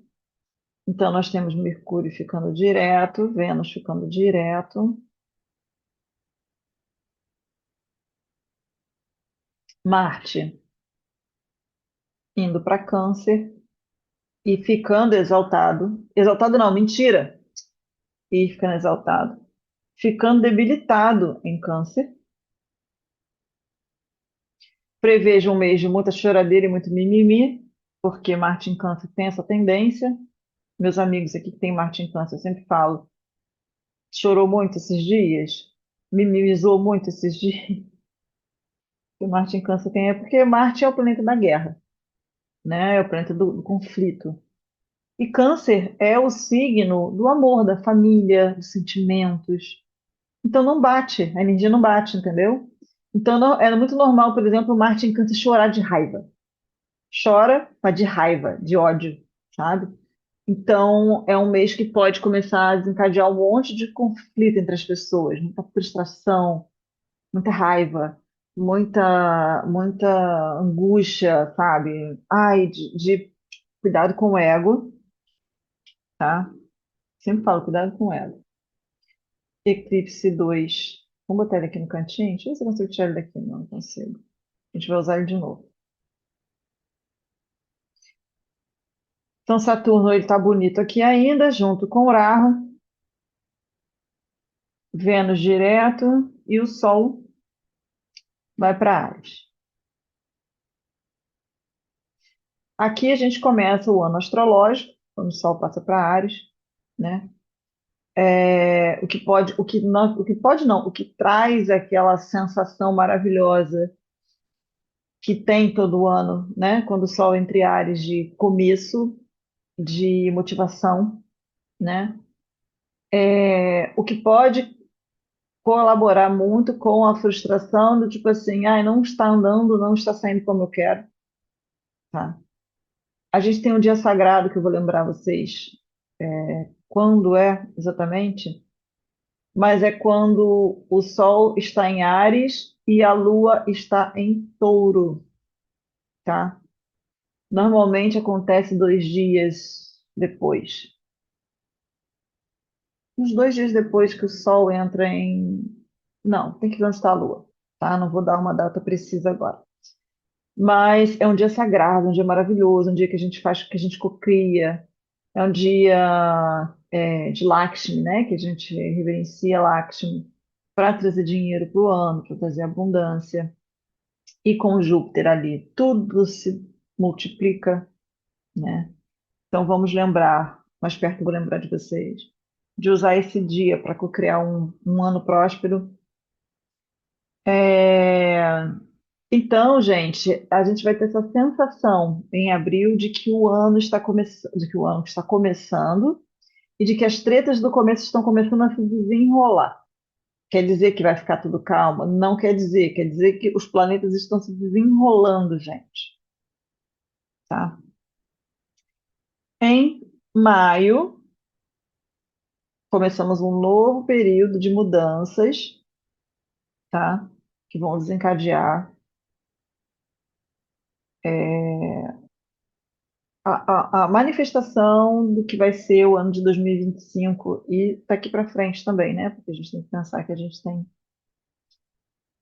Então, nós temos Mercúrio ficando direto, Vênus ficando direto, Marte indo para Câncer e ficando exaltado. Exaltado não, mentira! E ficando exaltado. Ficando debilitado em Câncer. Prevejo um mês de muita choradeira e muito mimimi, porque Marte em Câncer tem essa tendência. Meus amigos aqui que têm Marte em Câncer, eu sempre falo, chorou muito esses dias, mimimizou muito esses dias. Que Marte em Câncer tem, é porque Marte é o planeta da guerra, né? É o planeta do conflito. E Câncer é o signo do amor, da família, dos sentimentos. Então não bate, a energia não bate, entendeu? Então é muito normal, por exemplo, o Marte em Câncer chorar de raiva. Chora, mas de raiva, de ódio, sabe? Então é um mês que pode começar a desencadear um monte de conflito entre as pessoas, muita frustração, muita raiva, muita angústia, sabe? Ai, de cuidado com o ego, tá? Sempre falo, cuidado com o ego. Eclipse 2. Vamos botar ele aqui no cantinho? Deixa eu ver se eu consigo tirar ele daqui. Não, não consigo. A gente vai usar ele de novo. Então, Saturno, ele tá bonito aqui ainda, junto com Urano, Vênus direto e o Sol vai para Áries. Aqui a gente começa o ano astrológico, quando o Sol passa para Áries, né? O que pode não, o que traz aquela sensação maravilhosa que tem todo ano, né? Quando o Sol entra em Áries de começo, de motivação, né? O que pode colaborar muito com a frustração do tipo assim, ai, não está andando, não está saindo como eu quero, tá? A gente tem um dia sagrado que eu vou lembrar vocês quando é exatamente, mas é quando o Sol está em Áries e a Lua está em Touro, tá? Normalmente acontece 2 dias depois. Uns 2 dias depois que o Sol entra em. Não, tem que ver onde está a Lua, tá? Não vou dar uma data precisa agora. Mas é um dia sagrado, um dia maravilhoso, um dia que a gente faz, que a gente cocria. É um dia de Lakshmi, né? Que a gente reverencia Lakshmi para trazer dinheiro para o ano, para trazer abundância. E com Júpiter ali, tudo se multiplica, né? Então vamos lembrar, mais perto eu vou lembrar de vocês, de usar esse dia para criar um ano próspero. É, Então, gente, a gente vai ter essa sensação em abril de que o ano está começando, de que o ano está começando e de que as tretas do começo estão começando a se desenrolar. Quer dizer que vai ficar tudo calmo? Não quer dizer, quer dizer que os planetas estão se desenrolando, gente, tá? Em maio, começamos um novo período de mudanças, tá? Que vão desencadear é, a manifestação do que vai ser o ano de 2025 e daqui para frente também, né? Porque a gente tem que pensar que a gente tem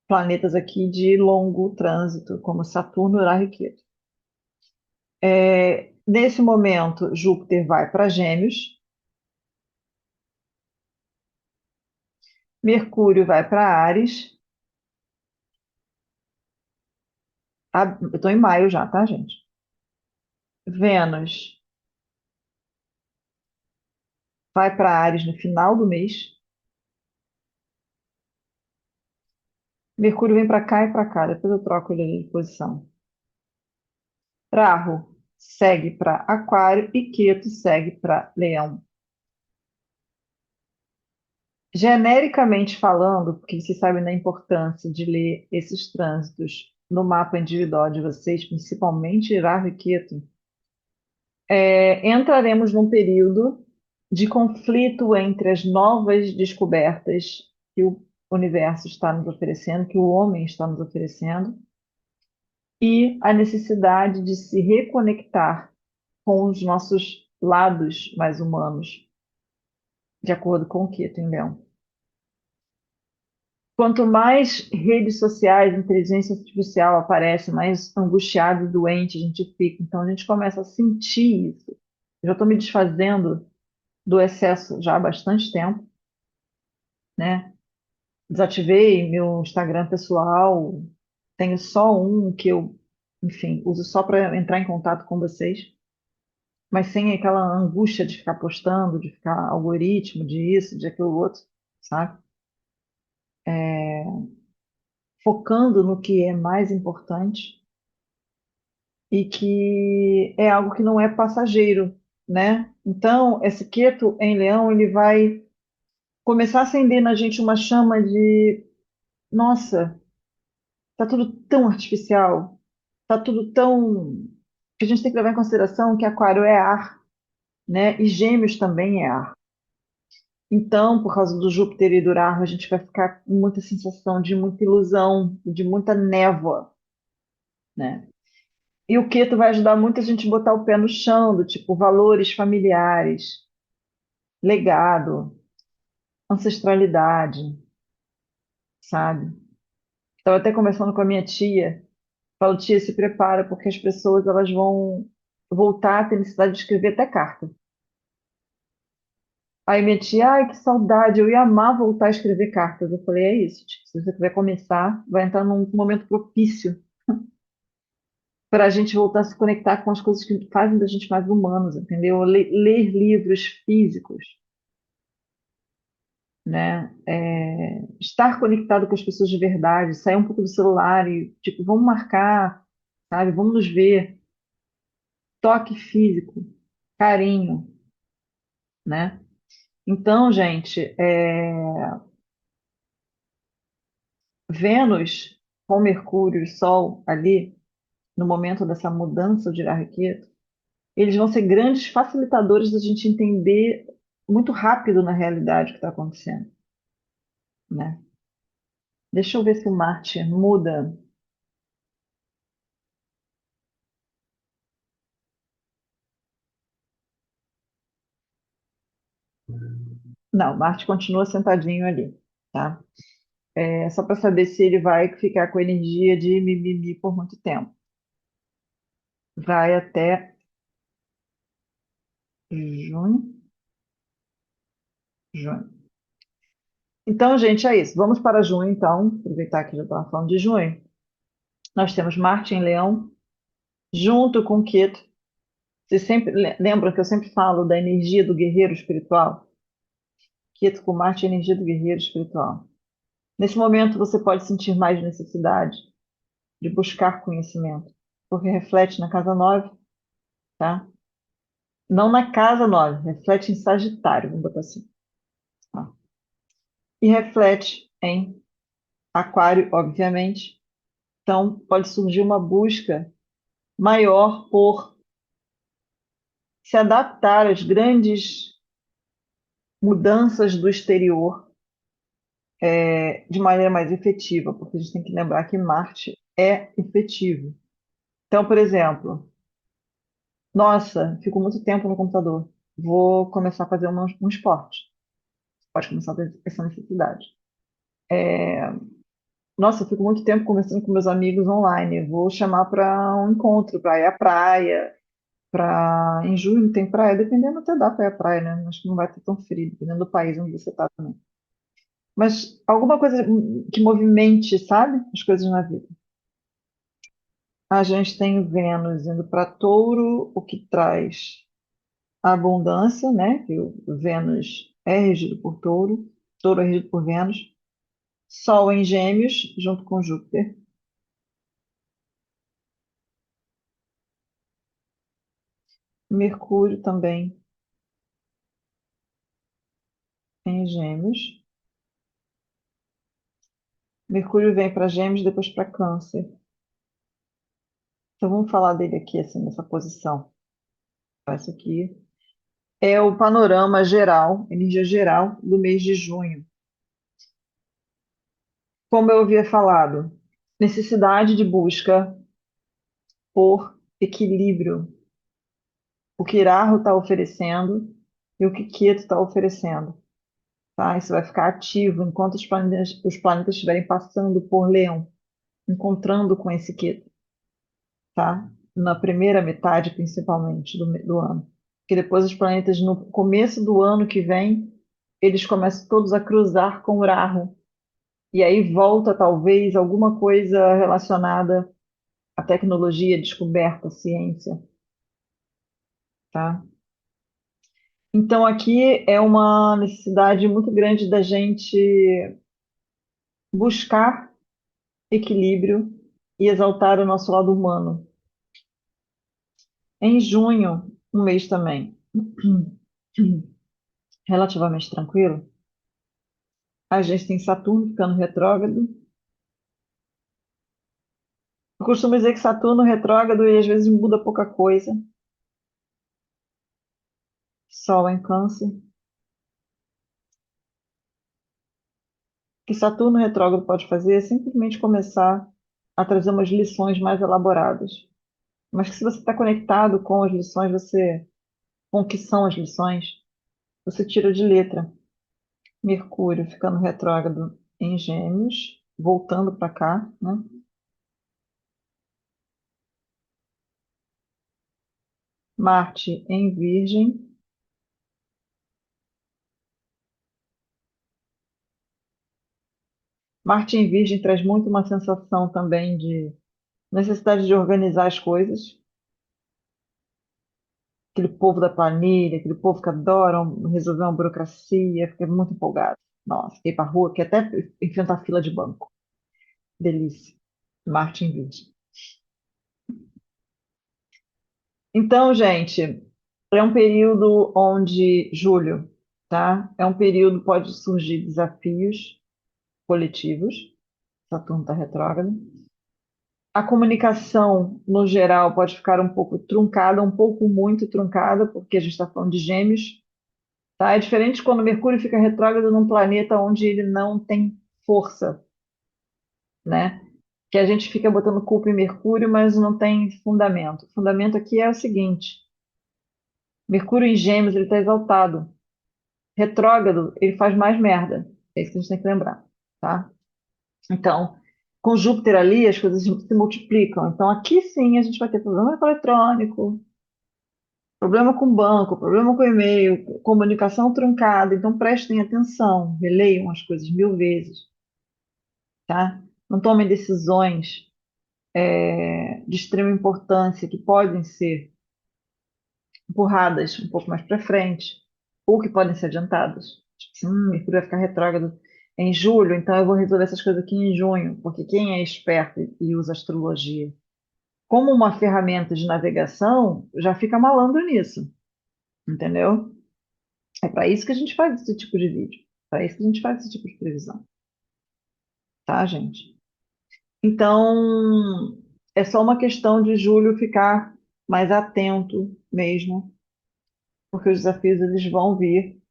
planetas aqui de longo trânsito, como Saturno e Urano e Quetu. Nesse momento, Júpiter vai para Gêmeos, Mercúrio vai para Áries. Eu estou em maio já, tá, gente? Vênus vai para Áries no final do mês. Mercúrio vem para cá e para cá, depois eu troco ele ali de posição. Rahu segue para Aquário e Ketu segue para Leão. Genericamente falando, porque vocês sabem da importância de ler esses trânsitos no mapa individual de vocês, principalmente Rahu e Ketu, entraremos num período de conflito entre as novas descobertas que o universo está nos oferecendo, que o homem está nos oferecendo, e a necessidade de se reconectar com os nossos lados mais humanos, de acordo com o Keto em Leão. Quanto mais redes sociais, inteligência artificial aparece, mais angustiado e doente a gente fica. Então a gente começa a sentir isso. Eu já estou me desfazendo do excesso já há bastante tempo, né? Desativei meu Instagram pessoal, tenho só um que eu, enfim, uso só para entrar em contato com vocês, mas sem aquela angústia de ficar postando, de ficar algoritmo, de isso, de aquilo outro, sabe? Focando no que é mais importante e que é algo que não é passageiro, né? Então, esse Keto em Leão, ele vai começar a acender na gente uma chama de, nossa, tá tudo tão artificial, tá tudo tão que a gente tem que levar em consideração que Aquário é ar, né? E Gêmeos também é ar. Então, por causa do Júpiter e do Urano, a gente vai ficar com muita sensação de muita ilusão, de muita névoa, né? E o Keto vai ajudar muito a gente botar o pé no chão, do tipo valores familiares, legado, ancestralidade, sabe? Estava até conversando com a minha tia, falo, tia, se prepara, porque as pessoas elas vão voltar a ter necessidade de escrever até carta. Aí minha tia, ai, que saudade, eu ia amar voltar a escrever cartas. Eu falei, é isso, tia, se você quiser começar, vai entrar num momento propício para a gente voltar a se conectar com as coisas que fazem da gente mais humanos, entendeu? Ler livros físicos, né? Estar conectado com as pessoas de verdade, sair um pouco do celular e, tipo, vamos marcar, sabe? Vamos nos ver. Toque físico, carinho, né? Então, gente, Vênus com Mercúrio e Sol ali, no momento dessa mudança de Rahu-Ketu, eles vão ser grandes facilitadores da gente entender muito rápido na realidade o que está acontecendo, né? Deixa eu ver se o Marte muda. Não, Marte continua sentadinho ali, tá? É só para saber se ele vai ficar com energia de mimimi por muito tempo. Vai até junho, junho. Então, gente, é isso. Vamos para junho, então. Aproveitar que já estava falando de junho. Nós temos Marte em Leão, junto com Ketu. Vocês sempre lembram que eu sempre falo da energia do guerreiro espiritual? Ketu com Marte é a energia do guerreiro espiritual. Nesse momento, você pode sentir mais necessidade de buscar conhecimento, porque reflete na casa 9, tá? Não na casa 9, reflete em Sagitário, vamos botar assim, tá? E reflete em Aquário, obviamente. Então, pode surgir uma busca maior por se adaptar às grandes mudanças do exterior de maneira mais efetiva, porque a gente tem que lembrar que Marte é efetivo. Então, por exemplo, nossa, fico muito tempo no computador, vou começar a fazer um esporte. Pode começar a ter essa necessidade. Nossa, eu fico muito tempo conversando com meus amigos online, vou chamar para um encontro, para ir à praia, em julho tem praia, dependendo até dá para ir à praia, né? Acho que não vai ter tão frio, dependendo do país onde você está também. Mas alguma coisa que movimente, sabe? As coisas na vida. A gente tem Vênus indo para Touro, o que traz a abundância, né? Que o Vênus é regido por Touro, Touro é regido por Vênus. Sol em Gêmeos, junto com Júpiter. Mercúrio também em Gêmeos. Mercúrio vem para Gêmeos, depois para Câncer. Então vamos falar dele aqui, assim, nessa posição. Essa aqui é o panorama geral, energia geral do mês de junho. Como eu havia falado, necessidade de busca por equilíbrio. O que Rahu está oferecendo e o que Ketu está oferecendo. Tá? Isso vai ficar ativo enquanto os planetas estiverem passando por Leão, encontrando com esse Ketu, tá? Na primeira metade, principalmente, do ano. Que depois os planetas, no começo do ano que vem, eles começam todos a cruzar com o Rahu. E aí volta, talvez, alguma coisa relacionada à tecnologia, descoberta, ciência, tá? Então, aqui é uma necessidade muito grande da gente buscar equilíbrio e exaltar o nosso lado humano. Em junho, um mês também relativamente tranquilo, a gente tem Saturno ficando retrógrado. Eu costumo dizer que Saturno retrógrado e às vezes muda pouca coisa. Sol em Câncer. O que Saturno retrógrado pode fazer é simplesmente começar a trazer umas lições mais elaboradas. Mas que se você está conectado com as lições, com o que são as lições, você tira de letra. Mercúrio ficando retrógrado em Gêmeos, voltando para cá, né? Marte em Virgem. Marte em Virgem traz muito uma sensação também de necessidade de organizar as coisas. Aquele povo da planilha, aquele povo que adora resolver uma burocracia, fica muito empolgado. Nossa, fiquei para rua, que até enfrentar fila de banco. Delícia. Marte em Virgem. Então, gente, é um período onde, julho, tá? É um período, pode surgir desafios coletivos, Saturno está retrógrado. A comunicação, no geral, pode ficar um pouco truncada, um pouco muito truncada, porque a gente está falando de gêmeos, tá? É diferente quando Mercúrio fica retrógrado num planeta onde ele não tem força, né? Que a gente fica botando culpa em Mercúrio, mas não tem fundamento. O fundamento aqui é o seguinte: Mercúrio em Gêmeos, ele está exaltado. Retrógrado, ele faz mais merda. É isso que a gente tem que lembrar, tá? Então, com Júpiter ali, as coisas se multiplicam. Então, aqui sim a gente vai ter problema com eletrônico, problema com banco, problema com e-mail, comunicação truncada. Então, prestem atenção, releiam as coisas 1000 vezes, tá? Não tomem decisões de extrema importância que podem ser empurradas um pouco mais para frente ou que podem ser adiantadas. Tipo assim, Mercúrio vai ficar retrógrado em julho, então eu vou resolver essas coisas aqui em junho, porque quem é esperto e usa astrologia como uma ferramenta de navegação já fica malandro nisso, entendeu? É para isso que a gente faz esse tipo de vídeo, para isso que a gente faz esse tipo de previsão, tá, gente? Então, é só uma questão de julho ficar mais atento mesmo, porque os desafios eles vão vir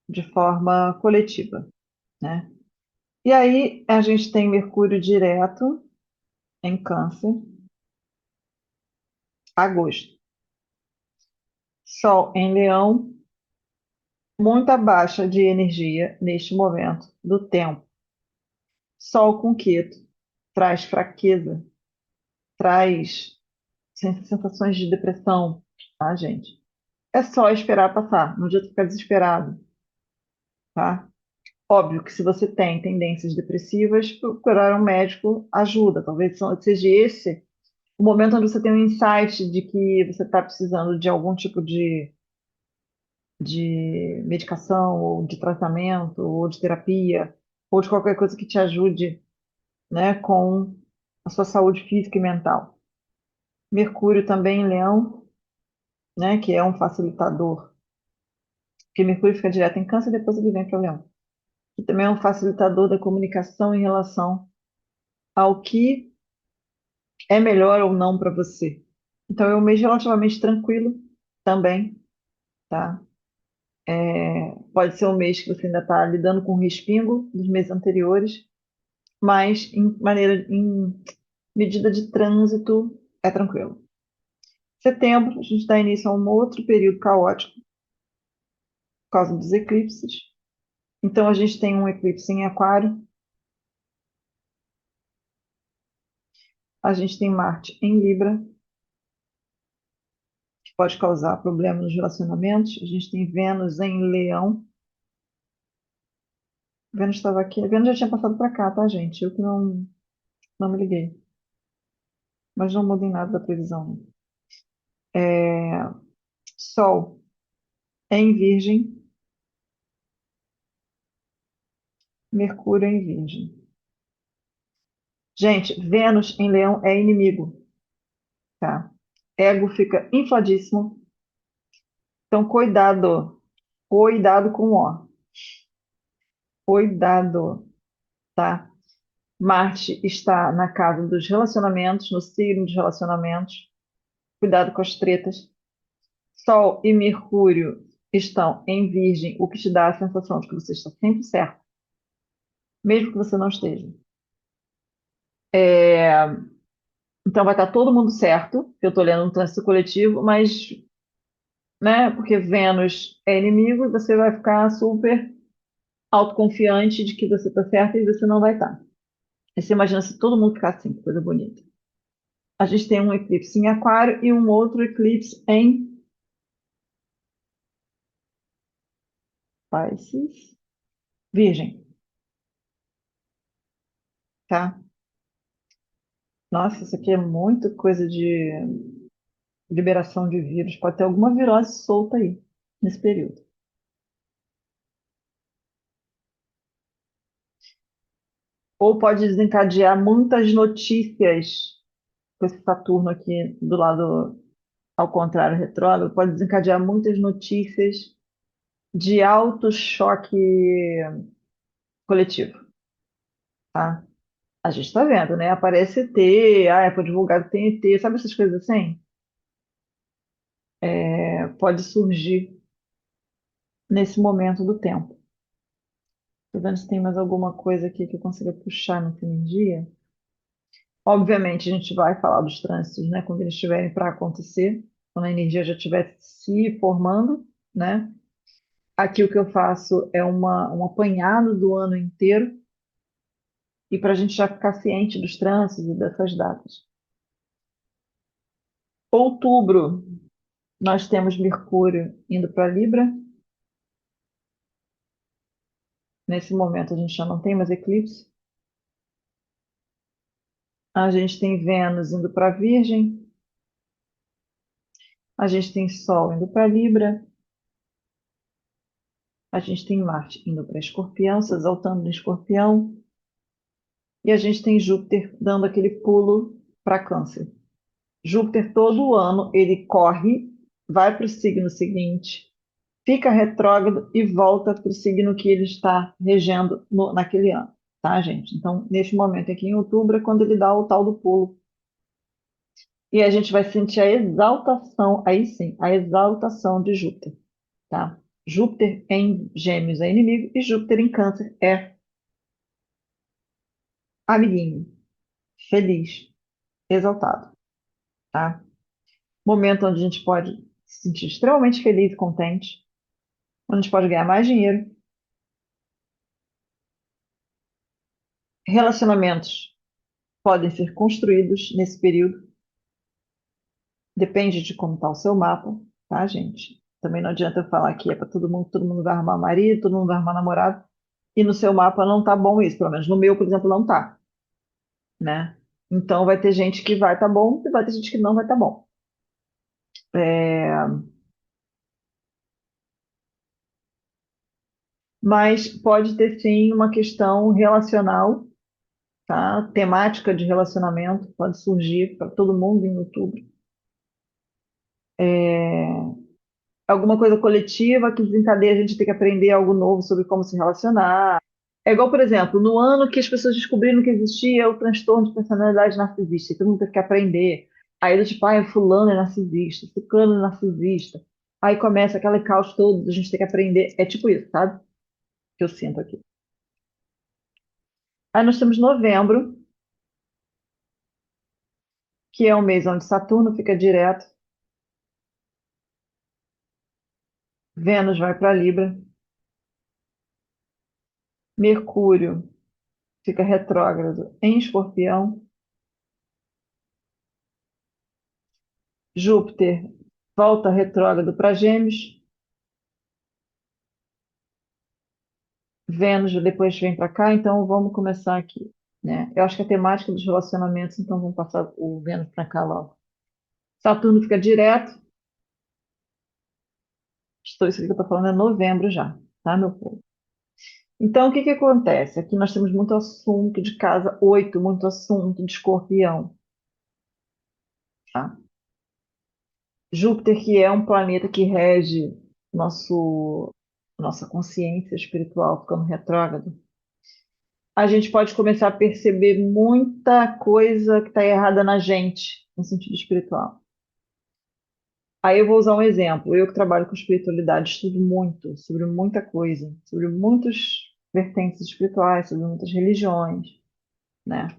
de forma coletiva, né? E aí a gente tem Mercúrio direto em Câncer, agosto. Sol em Leão, muita baixa de energia neste momento do tempo. Sol com Queto traz fraqueza, traz sensações de depressão, tá, gente? É só esperar passar, não adianta ficar desesperado, tá? Óbvio que se você tem tendências depressivas, procurar um médico ajuda. Talvez seja esse o momento onde você tem um insight de que você está precisando de algum tipo de medicação, ou de tratamento, ou de terapia, ou de qualquer coisa que te ajude, né, com a sua saúde física e mental. Mercúrio também em Leão, né, que é um facilitador, porque Mercúrio fica direto em Câncer e depois ele vem para Leão. Que também é um facilitador da comunicação em relação ao que é melhor ou não para você. Então é um mês relativamente tranquilo também, tá? Pode ser um mês que você ainda está lidando com o respingo dos meses anteriores, mas em medida de trânsito é tranquilo. Setembro, a gente dá início a um outro período caótico por causa dos eclipses. Então a gente tem um eclipse em Aquário, a gente tem Marte em Libra, que pode causar problemas nos relacionamentos. A gente tem Vênus em Leão. Vênus estava aqui. A Vênus já tinha passado para cá, tá, gente? Eu que não me liguei. Mas não muda em nada da previsão. É, Sol em Virgem, Mercúrio em Virgem. Gente, Vênus em Leão é inimigo, tá? Ego fica infladíssimo. Então, cuidado. Cuidado com o ó. Cuidado, tá? Marte está na casa dos relacionamentos, no signo dos relacionamentos. Cuidado com as tretas. Sol e Mercúrio estão em Virgem, o que te dá a sensação de que você está sempre certo, mesmo que você não esteja. É, Então vai estar todo mundo certo, que eu estou lendo um trânsito coletivo, mas, né, porque Vênus é inimigo e você vai ficar super autoconfiante de que você está certo e você não vai estar. Aí você imagina se todo mundo ficar assim, que coisa bonita. A gente tem um eclipse em Aquário e um outro eclipse em Pisces, Virgem, tá? Nossa, isso aqui é muita coisa de liberação de vírus. Pode ter alguma virose solta aí, nesse período. Ou pode desencadear muitas notícias com esse Saturno aqui do lado ao contrário, retrógrado, pode desencadear muitas notícias de alto choque coletivo, tá? A gente está vendo, né? Aparece ET, foi divulgado que tem ET, sabe essas coisas assim? Pode surgir nesse momento do tempo. Tô vendo se tem mais alguma coisa aqui que eu consiga puxar nessa energia. Obviamente, a gente vai falar dos trânsitos, né? Quando eles estiverem para acontecer, quando a energia já estiver se formando, né? Aqui o que eu faço é um apanhado do ano inteiro e para a gente já ficar ciente dos trânsitos e dessas datas. Outubro, nós temos Mercúrio indo para Libra. Nesse momento a gente já não tem mais eclipse. A gente tem Vênus indo para Virgem. A gente tem Sol indo para Libra. A gente tem Marte indo para Escorpião, se exaltando no Escorpião. E a gente tem Júpiter dando aquele pulo para Câncer. Júpiter, todo ano, ele corre, vai para o signo seguinte, fica retrógrado e volta para o signo que ele está regendo naquele ano, tá, gente? Então, neste momento aqui em outubro, é quando ele dá o tal do pulo. E a gente vai sentir a exaltação, aí sim, a exaltação de Júpiter, tá? Júpiter em Gêmeos é inimigo e Júpiter em Câncer é amiguinho, feliz, exaltado, tá? Momento onde a gente pode se sentir extremamente feliz e contente, onde a gente pode ganhar mais dinheiro. Relacionamentos podem ser construídos nesse período, depende de como está o seu mapa, tá, gente? Também não adianta eu falar que é para todo mundo vai arrumar marido, todo mundo vai arrumar namorado, e no seu mapa não tá bom isso, pelo menos no meu, por exemplo, não tá, né? Então vai ter gente que vai estar bom e vai ter gente que não vai estar bom. É, mas pode ter sim uma questão relacional, tá? Temática de relacionamento pode surgir para todo mundo em outubro. É, alguma coisa coletiva que desencadeia a gente ter que aprender algo novo sobre como se relacionar. É igual, por exemplo, no ano que as pessoas descobriram que existia o transtorno de personalidade narcisista, e todo mundo teve que aprender. Aí do tipo, fulano é narcisista, ciclano é narcisista. Aí começa aquele caos todo, a gente tem que aprender. É tipo isso, sabe? Que eu sinto aqui. Aí nós temos novembro, que é um mês onde Saturno fica direto, Vênus vai para Libra, Mercúrio fica retrógrado em Escorpião, Júpiter volta retrógrado para Gêmeos, Vênus depois vem para cá, então vamos começar aqui, né? Eu acho que a temática dos relacionamentos, então vamos passar o Vênus para cá logo. Saturno fica direto, isso aqui que eu estou falando é novembro já, tá, meu povo? Então, o que que acontece? Aqui nós temos muito assunto de casa 8, muito assunto de escorpião, tá? Júpiter, que é um planeta que rege nossa consciência espiritual, ficando retrógrado, a gente pode começar a perceber muita coisa que está errada na gente, no sentido espiritual. Aí eu vou usar um exemplo. Eu que trabalho com espiritualidade, estudo muito sobre muita coisa, sobre muitas vertentes espirituais, sobre muitas religiões, né?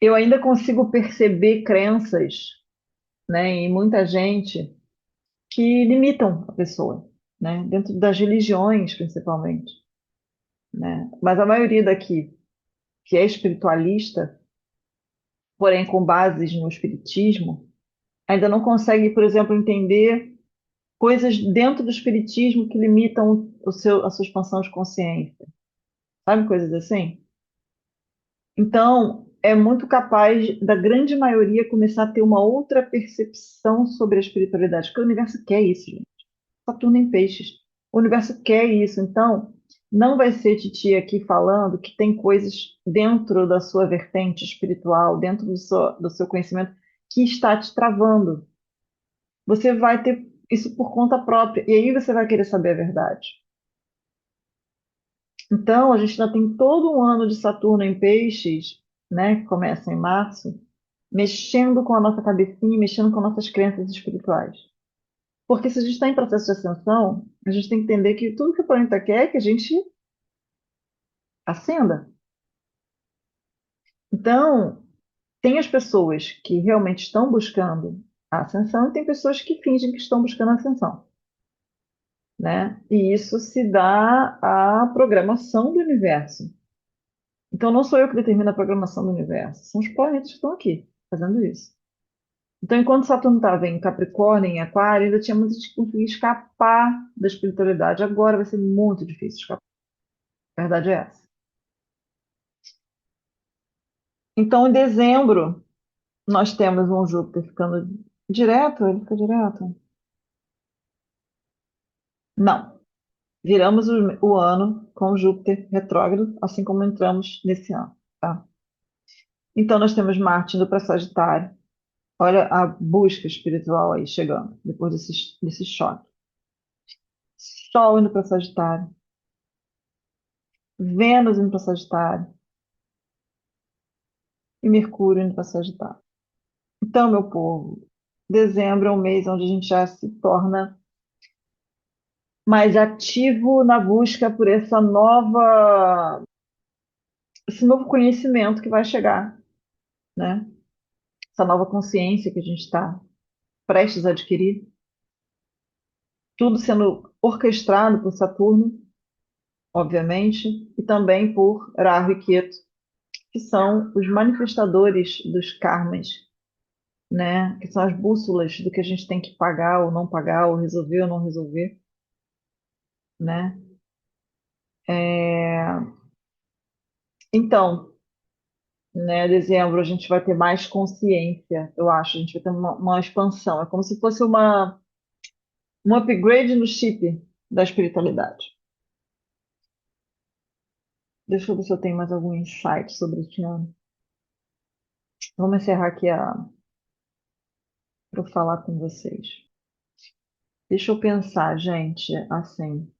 Eu ainda consigo perceber crenças, né, em muita gente que limitam a pessoa, né? Dentro das religiões, principalmente, né? Mas a maioria daqui, que é espiritualista, porém com bases no espiritismo, ainda não consegue, por exemplo, entender coisas dentro do espiritismo que limitam a sua expansão de consciência, sabe? Coisas assim. Então, é muito capaz da grande maioria começar a ter uma outra percepção sobre a espiritualidade, porque o universo quer isso, gente. Saturno em peixes. O universo quer isso. Então, não vai ser Titi aqui falando que tem coisas dentro da sua vertente espiritual, dentro do seu conhecimento, que está te travando. Você vai ter isso por conta própria. E aí você vai querer saber a verdade. Então, a gente ainda tem todo um ano de Saturno em Peixes, né, que começa em março, mexendo com a nossa cabecinha, mexendo com nossas crenças espirituais. Porque se a gente está em processo de ascensão, a gente tem que entender que tudo que o planeta quer é que a gente ascenda. Então, tem as pessoas que realmente estão buscando a ascensão e tem pessoas que fingem que estão buscando a ascensão, né? E isso se dá à programação do universo. Então, não sou eu que determino a programação do universo, são os planetas que estão aqui fazendo isso. Então, enquanto Saturno estava em Capricórnio, em Aquário, ainda tinha muita gente que conseguia escapar da espiritualidade. Agora vai ser muito difícil escapar. A verdade é essa. Então, em dezembro, nós temos um Júpiter ficando direto, ele fica direto? Não. Viramos o ano com Júpiter retrógrado, assim como entramos nesse ano, tá? Então, nós temos Marte indo para Sagitário. Olha a busca espiritual aí chegando, depois desse choque. Sol indo para Sagitário, Vênus indo para Sagitário e Mercúrio indo para Sagitário. Então, meu povo, dezembro é um mês onde a gente já se torna mais ativo na busca por esse novo conhecimento que vai chegar, né? Essa nova consciência que a gente está prestes a adquirir, tudo sendo orquestrado por Saturno, obviamente, e também por Rahu e Ketu, que são os manifestadores dos karmas, né? Que são as bússolas do que a gente tem que pagar ou não pagar, ou resolver ou não resolver, né? É, Então, né, dezembro a gente vai ter mais consciência, eu acho, a gente vai ter uma expansão, é como se fosse um upgrade no chip da espiritualidade. Deixa eu ver se eu tenho mais algum insight sobre esse ano. Vamos encerrar aqui para eu falar com vocês. Deixa eu pensar, gente, assim.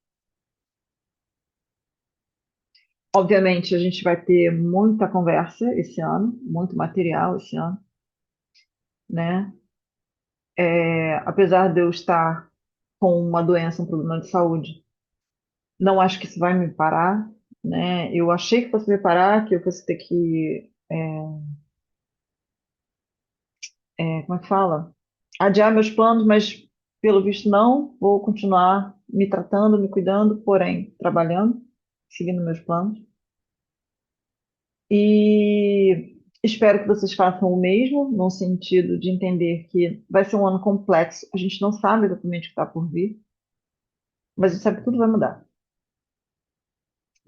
Obviamente, a gente vai ter muita conversa esse ano, muito material esse ano, né? Apesar de eu estar com uma doença, um problema de saúde, não acho que isso vai me parar, né? Eu achei que fosse me parar, que eu fosse ter que, como é que fala? Adiar meus planos, mas pelo visto não, vou continuar me tratando, me cuidando, porém trabalhando, seguindo meus planos. E espero que vocês façam o mesmo, no sentido de entender que vai ser um ano complexo, a gente não sabe exatamente o que está por vir, mas a gente sabe que tudo vai mudar.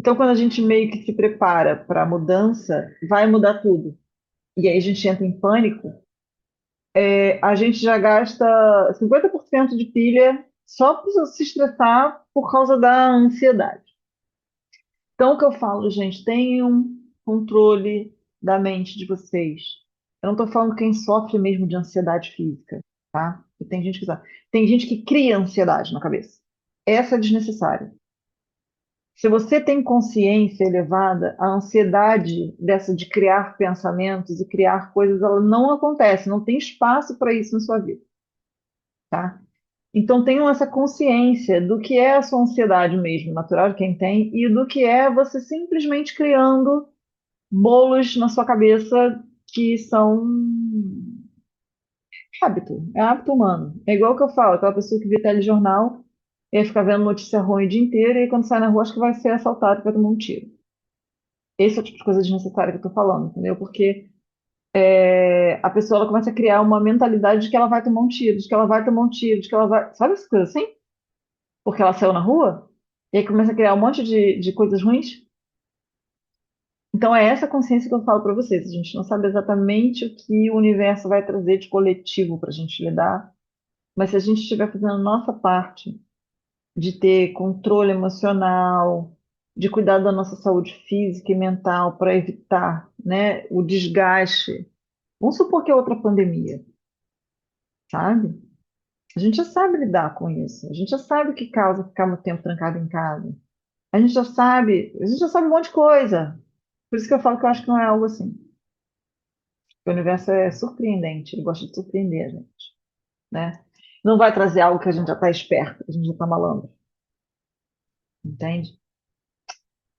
Então, quando a gente meio que se prepara para a mudança, vai mudar tudo. E aí a gente entra em pânico, a gente já gasta 50% de pilha só para se estressar por causa da ansiedade. Então, o que eu falo, gente, tenham controle da mente de vocês. Eu não estou falando quem sofre mesmo de ansiedade física, tá? E tem gente que sabe. Tem gente que cria ansiedade na cabeça. Essa é desnecessária. Se você tem consciência elevada, a ansiedade dessa de criar pensamentos e criar coisas, ela não acontece, não tem espaço para isso na sua vida, tá? Então tenham essa consciência do que é a sua ansiedade mesmo, natural de quem tem, e do que é você simplesmente criando bolos na sua cabeça que são hábito humano. É igual que eu falo, aquela pessoa que vê telejornal e aí fica vendo notícia ruim o dia inteiro e aí quando sai na rua acho que vai ser assaltado e vai tomar um tiro. Esse é o tipo de coisa desnecessária que eu tô falando, entendeu? Porque a pessoa ela começa a criar uma mentalidade de que ela vai tomar um tiro, de que ela vai tomar um tiro, de que ela vai. Sabe essas coisas assim? Porque ela saiu na rua e aí começa a criar um monte de coisas ruins. Então é essa consciência que eu falo para vocês. A gente não sabe exatamente o que o universo vai trazer de coletivo para a gente lidar, mas se a gente estiver fazendo a nossa parte de ter controle emocional, de cuidar da nossa saúde física e mental para evitar, né, o desgaste. Vamos supor que é outra pandemia, sabe? A gente já sabe lidar com isso. A gente já sabe o que causa ficar muito tempo trancado em casa. A gente já sabe um monte de coisa. Por isso que eu falo que eu acho que não é algo assim. O universo é surpreendente, ele gosta de surpreender a gente, né? Não vai trazer algo que a gente já está esperto, que a gente já está malandro, entende?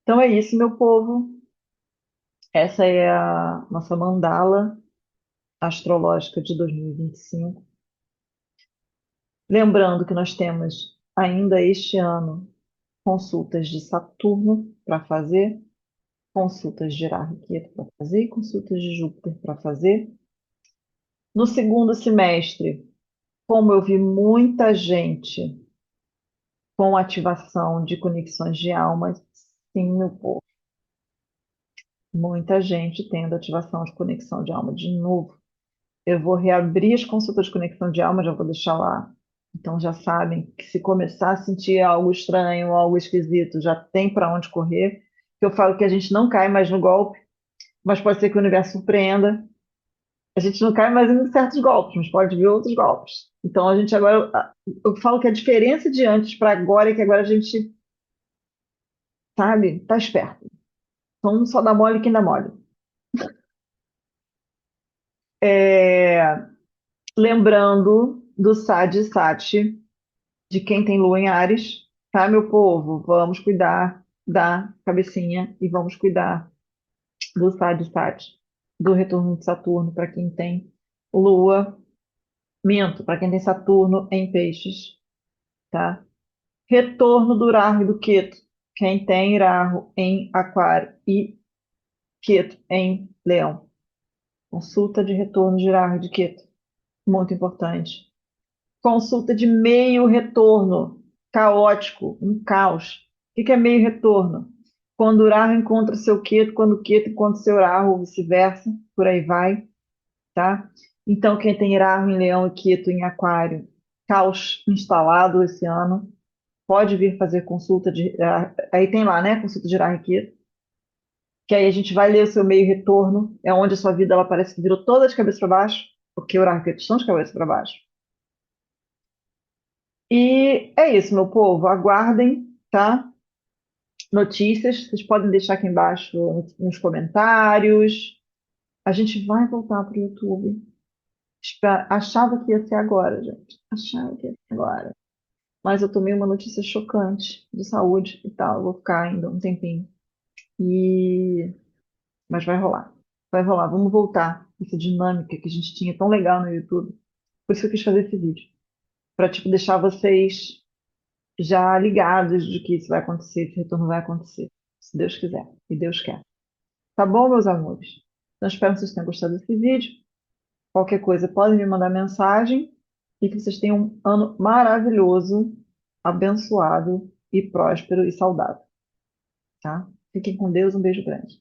Então é isso, meu povo. Essa é a nossa mandala astrológica de 2025. Lembrando que nós temos ainda este ano consultas de Saturno para fazer, consultas de Rahu-Ketu para fazer e consultas de Júpiter para fazer. No segundo semestre, como eu vi muita gente com ativação de conexões de almas, sim, meu povo, muita gente tendo ativação de conexão de alma de novo. Eu vou reabrir as consultas de conexão de alma, já vou deixar lá. Então já sabem que se começar a sentir algo estranho, algo esquisito, já tem para onde correr. Eu falo que a gente não cai mais no golpe, mas pode ser que o universo surpreenda. A gente não cai mais em certos golpes, mas pode vir outros golpes. Então a gente agora, eu falo que a diferença de antes para agora é que agora a gente, sabe, tá esperto. Então não só dá mole quem dá mole. É, lembrando do Sad e Sati, de quem tem lua em Áries, tá, meu povo? Vamos cuidar da cabecinha e vamos cuidar do Sad e Sati, do retorno de Saturno para quem tem lua, minto, para quem tem Saturno em peixes, tá? Retorno do Rahu e do Ketu, quem tem Rahu em Aquário e Ketu em Leão. Consulta de retorno de Rahu e de Ketu, muito importante. Consulta de meio retorno, caótico, um caos. O que é meio retorno? Quando o Rahu encontra seu Ketu, quando o Ketu encontra seu Rahu, ou vice-versa, por aí vai, tá? Então, quem tem Rahu em Leão e Ketu em Aquário, caos instalado esse ano, pode vir fazer consulta de. Aí tem lá, né? Consulta de Rahu e Ketu, que aí a gente vai ler o seu meio retorno, é onde a sua vida ela parece que virou toda de cabeça para baixo, porque o Rahu e Ketu estão de cabeça para baixo. E é isso, meu povo. Aguardem, tá? Notícias. Vocês podem deixar aqui embaixo nos comentários. A gente vai voltar para o YouTube. Achava que ia ser agora, gente. Achava que ia ser agora. Mas eu tomei uma notícia chocante de saúde e tal. Eu vou ficar ainda um tempinho. E... Mas vai rolar. Vai rolar. Vamos voltar. Essa dinâmica que a gente tinha tão legal no YouTube. Por isso que eu quis fazer esse vídeo. Para, tipo, deixar vocês já ligados de que isso vai acontecer, esse retorno vai acontecer, se Deus quiser e Deus quer. Tá bom, meus amores? Então, espero que vocês tenham gostado desse vídeo. Qualquer coisa, podem me mandar mensagem e que vocês tenham um ano maravilhoso, abençoado e próspero e saudável, tá? Fiquem com Deus, um beijo grande.